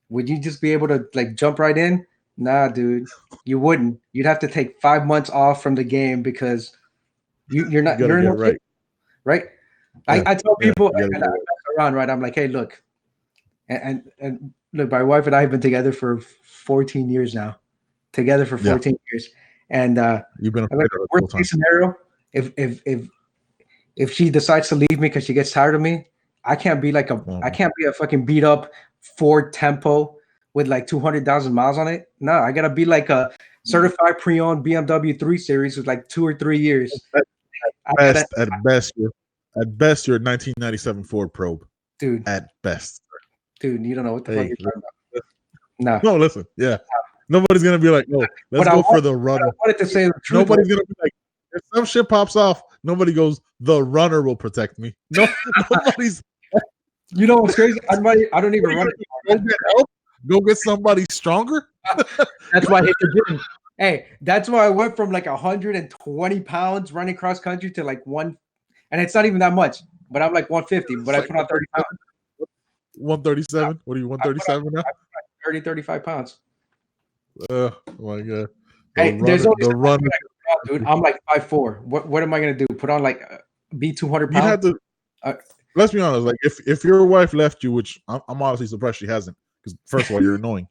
would you just be able to like jump right in? Nah, dude, you wouldn't. You'd have to take 5 months off from the game because you're not gotta you're get no right. kid, right? Yeah, I tell people, you gotta and get I right. mess around, right? I'm like, hey, look, and look, my wife and I have been together for 14 years now. Together for 14 years, and You've been like, worst case scenario, if she decides to leave me because she gets tired of me, I can't be a fucking beat up Ford Tempo with like 200,000 miles on it. No, I gotta be like a certified pre-owned BMW 3 Series with like 2 or 3 years. At best, you're a 1997 Ford Probe. Dude. At best. Dude, you don't know what the fuck you're talking about. No, listen, yeah. Nobody's gonna be like, no, let's go for the runner. I wanted to say the truth. Nobody's gonna be like, if some shit pops off, nobody goes, the runner will protect me. No, nobody's. You know what's crazy? I don't even run. Go get help. Go get somebody stronger. That's why I hit the gym. Hey, that's why I went from like 120 pounds running cross country to like and it's not even that much, but I'm like 150, but I put on 30 pounds. 137? What are you, 137 now? 30, 35 pounds. Oh my God. Hey, there's only the run. Dude, I'm like 5'4". What am I gonna do? Put on like be 200 pounds? You have to. Let's be honest. Like if your wife left you, which I'm honestly surprised she hasn't, because first of all, you're annoying.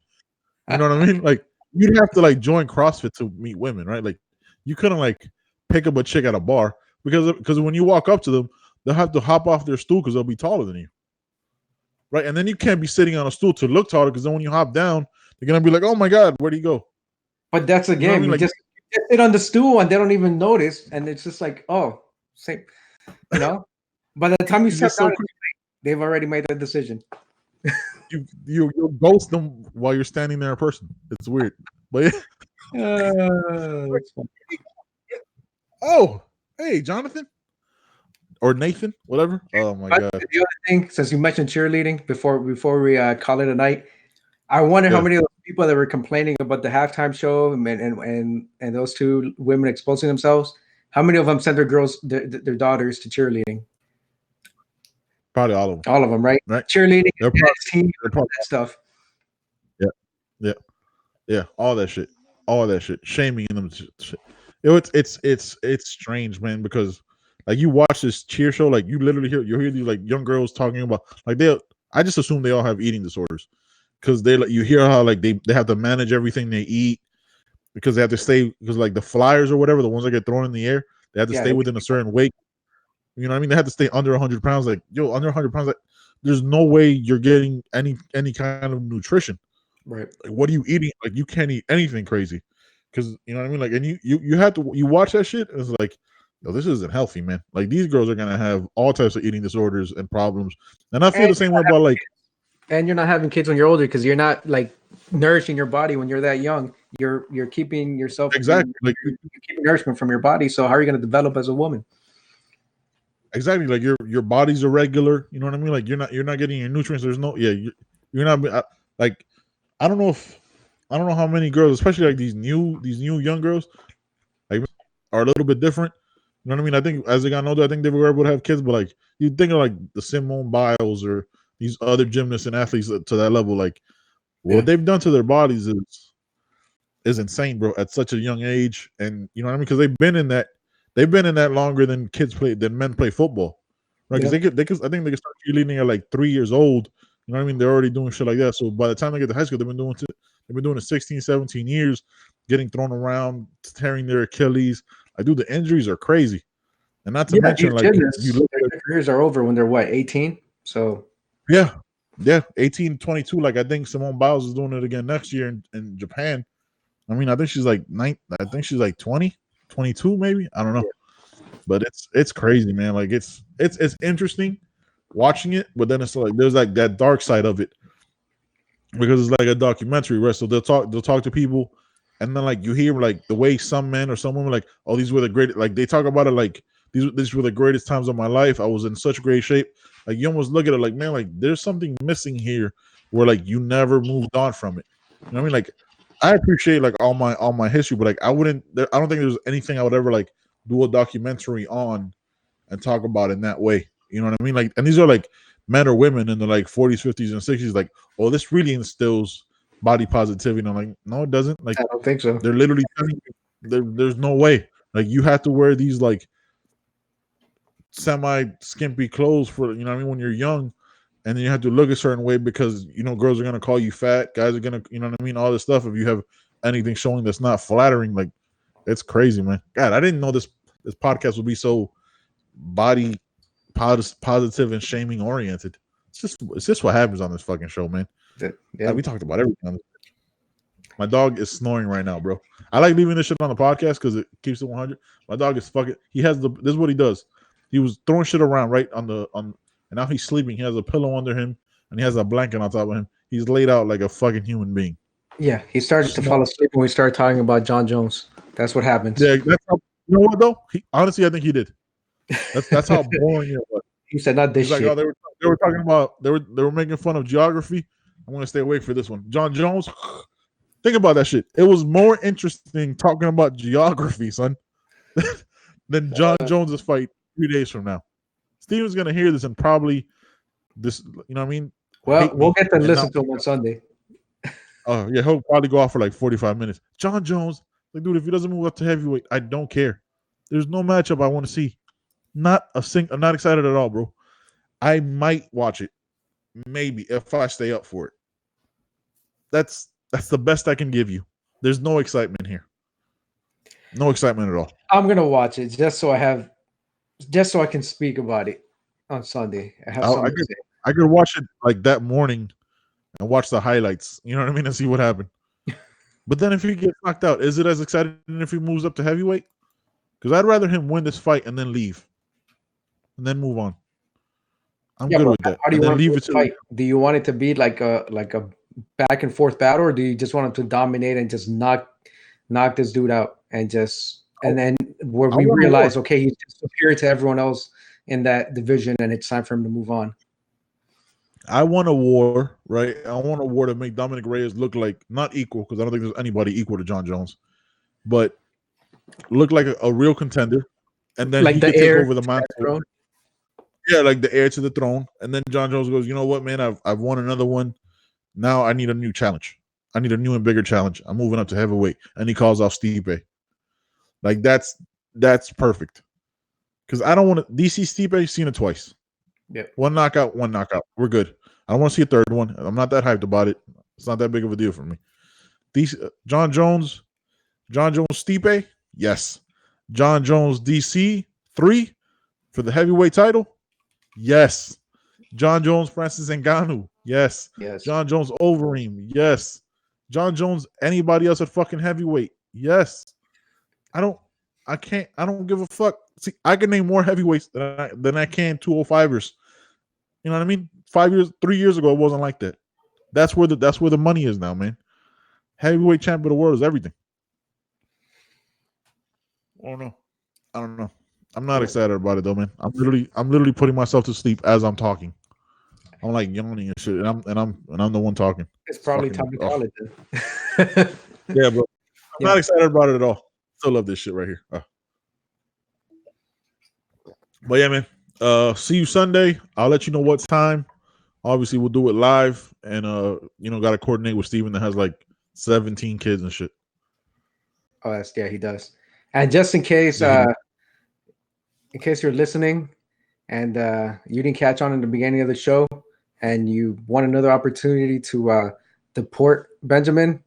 You know what I mean? Like you'd have to like join CrossFit to meet women, right? Like you couldn't like pick up a chick at a bar because when you walk up to them, they'll have to hop off their stool because they'll be taller than you, right? And then you can't be sitting on a stool to look taller because then when you hop down, they're gonna be like, "Oh my God, where'd he go?" But that's a game. You just sit on the stool and they don't even notice, and it's just like, oh, same, By the time you sit down, they've already made the decision. You'll ghost them while you're standing there in person. It's weird, but oh, hey, Jonathan or Nathan, whatever. Oh my God! The other thing, since you mentioned cheerleading before we call it a night, I wonder how many of those people that were complaining about the halftime show and those two women exposing themselves, how many of them sent their daughters to cheerleading? Probably all of them. All of them, right? Cheerleading, team, that stuff. Yeah. All that shit. Shaming them. It's strange, man. Because like you watch this cheer show, like you literally hear these like young girls talking about like I just assume they all have eating disorders because you hear how like they have to manage everything they eat because they have to stay because like the flyers or whatever, the ones that get thrown in the air, they have to stay within a certain weight. You know what I mean? They have to stay under 100 pounds. Like, under 100 pounds, like, there's no way you're getting any kind of nutrition. Right. Like, what are you eating? Like, you can't eat anything crazy. Because, you know what I mean? Like, and you have to, you watch that shit, and it's like, yo, this isn't healthy, man. Like, these girls are going to have all types of eating disorders and problems. And I feel the same way about, like. And you're not having kids when you're older because you're not, like, nourishing your body when you're that young. You're keeping yourself. Exactly. Like, you're keeping nourishment from your body. So how are you going to develop as a woman? Exactly, like your body's irregular. You know what I mean? Like you're not getting your nutrients. There's no, you're not like. I don't know if I don't know how many girls, especially like these new young girls, like are a little bit different. You know what I mean? I think as they got older, I think they were able to have kids, but like you think of like the Simone Biles or these other gymnasts and athletes to that level, like what they've done to their bodies is insane, bro, at such a young age. And you know what I mean? Because they've been in that longer than men play football. Right? Because I think they can start cheerleading at like 3 years old. You know what I mean? They're already doing shit like that. So by the time they get to high school, they've been doing it 16, 17 years, getting thrown around, tearing their Achilles. I do the injuries are crazy. And not to mention, these like you gymnasts, look at their careers are over when they're what, 18? So yeah, 18, 22. Like I think Simone Biles is doing it again next year in Japan. I mean, I think she's like I think she's like 20, 22 maybe. I don't know. But it's crazy, man. Like it's interesting watching it, but then it's like there's like that dark side of it because it's like a documentary, right? So they'll talk to people, and then like you hear like the way some men or some women like, oh, these were the great, like they talk about it like these were the greatest times of my life. I was in such great shape. Like you almost look at it like, man, like there's something missing here where like you never moved on from it. You know what I mean? Like I appreciate like all my history, but like I don't think there's anything I would ever like do a documentary on and talk about in that way. You know what I mean? Like, and these are like men or women in the like 40s, 50s, and 60s. Like, oh, this really instills body positivity. And I'm like, no, it doesn't. Like, I don't think so. they're literally telling you there's no way. Like, you have to wear these like semi skimpy clothes for, you know what I mean, when you're young, and then you have to look a certain way because you know girls are gonna call you fat, guys are gonna, you know what I mean, all this stuff. If you have anything showing that's not flattering, like it's crazy, man. God, I didn't know this podcast would be so body positive and shaming oriented. It's just what happens on this fucking show, man. Yeah. We talked about everything. My dog is snoring right now, bro. I like leaving this shit on the podcast because it keeps it 100. My dog is fucking. This is what he does. He was throwing shit around right and now he's sleeping. He has a pillow under him and he has a blanket on top of him. He's laid out like a fucking human being. Yeah, he started to fall asleep when we started talking about John Jones. That's what happens. Yeah, that's how, you know what though? Honestly, I think he did. That's how boring it was. He said, "Not this shit." Like, oh, they were talking about they were making fun of geography. I'm gonna stay away for this one. John Jones. Think about that shit. It was more interesting talking about geography, son, than John Jones's fight 3 days from now. Steven's gonna hear this and probably this, you know what I mean? Well, we'll get to listen to him on Sunday. Oh yeah, he'll probably go off for like 45 minutes. John Jones, like, dude, if he doesn't move up to heavyweight, I don't care. There's no matchup I want to see. I'm not excited at all, bro. I might watch it, maybe if I stay up for it. That's the best I can give you. There's no excitement here. No excitement at all. I'm gonna watch it just so I can speak about it on Sunday. I could watch it like that morning and watch the highlights. You know what I mean, and see what happened. But then if he gets knocked out, is it as exciting if he moves up to heavyweight? Because I'd rather him win this fight and then leave, and then move on. I'm good with that. How do you want to fight? Do you want it to be like a back and forth battle, or do you just want him to dominate and just knock this dude out and then where we realize, okay, he's superior to everyone else in that division and it's time for him to move on? I want a war, right? I want a war to make Dominic Reyes look like not equal, because I don't think there's anybody equal to John Jones, but look like a real contender, and then like he can take over the mantle. Yeah, like the heir to the throne. And then John Jones goes, you know what, man? I've won another one. Now I need a new challenge. I need a new and bigger challenge. I'm moving up to heavyweight. And he calls off Stipe. Like that's perfect. Because I don't want to DC Stipe, seen it twice. Yeah. One knockout. We're good. I don't want to see a third one. I'm not that hyped about it. It's not that big of a deal for me. John Jones Stipe, yes. John Jones DC 3 for the heavyweight title. Yes. John Jones, Francis Ngannou. Yes. John Jones, Overeem. Yes. John Jones, anybody else at fucking heavyweight. Yes. I don't give a fuck. See, I can name more heavyweights than I can 205ers. You know what I mean? 3 years ago, it wasn't like that. That's where the money is now, man. Heavyweight champion of the world is everything. I don't know. I'm not excited about it though, man. I'm literally putting myself to sleep as I'm talking. I'm like yawning and shit, and I'm the one talking. It's It's probably time fucking to off. call it then. Yeah, bro. I'm Yeah. not excited about it at all. Still love this shit right here. But yeah, man. See you Sunday. I'll let you know what time. Obviously, we'll do it live, and got to coordinate with Steven that has like 17 kids and shit. Oh, yeah, he does. And just Yeah, in case you're listening, and you didn't catch on in the beginning of the show, and you want another opportunity to deport Benjamin,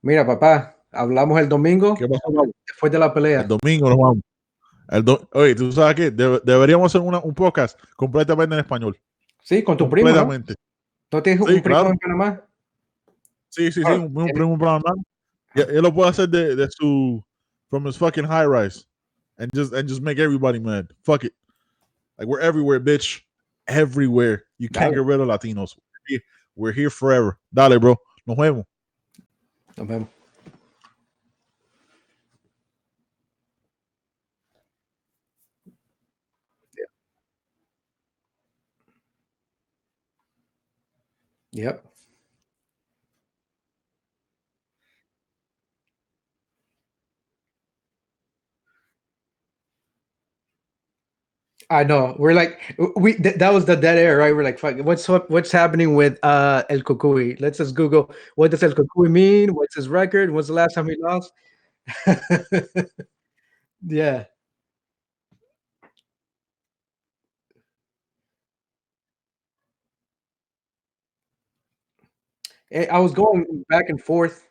mira, papá, hablamos el domingo ¿Qué pasó, Pablo? después de la El pelea. domingo nos vamos. Oye, tú sabes qué, deberíamos hacer un podcast completamente en español. Sí, con tu primo, ¿no? Completamente. ¿No tienes Sí, un primo claro. en Panamá? Sí, Oh, un primo para hablar. Él lo puede hacer de su from his fucking high rise and just make everybody mad. Fuck it. Like we're everywhere, bitch. Everywhere. You can't dale, get rid of Latinos. We're here forever. Dale, bro. Nos vemos. nos vemos. Yep. I know. We're like that was the dead air, right? We're like, fuck, what's happening with El Cucuy? Let's just Google what does El Cucuy mean? What's his record? When's the last time he lost? Yeah. I was going back and forth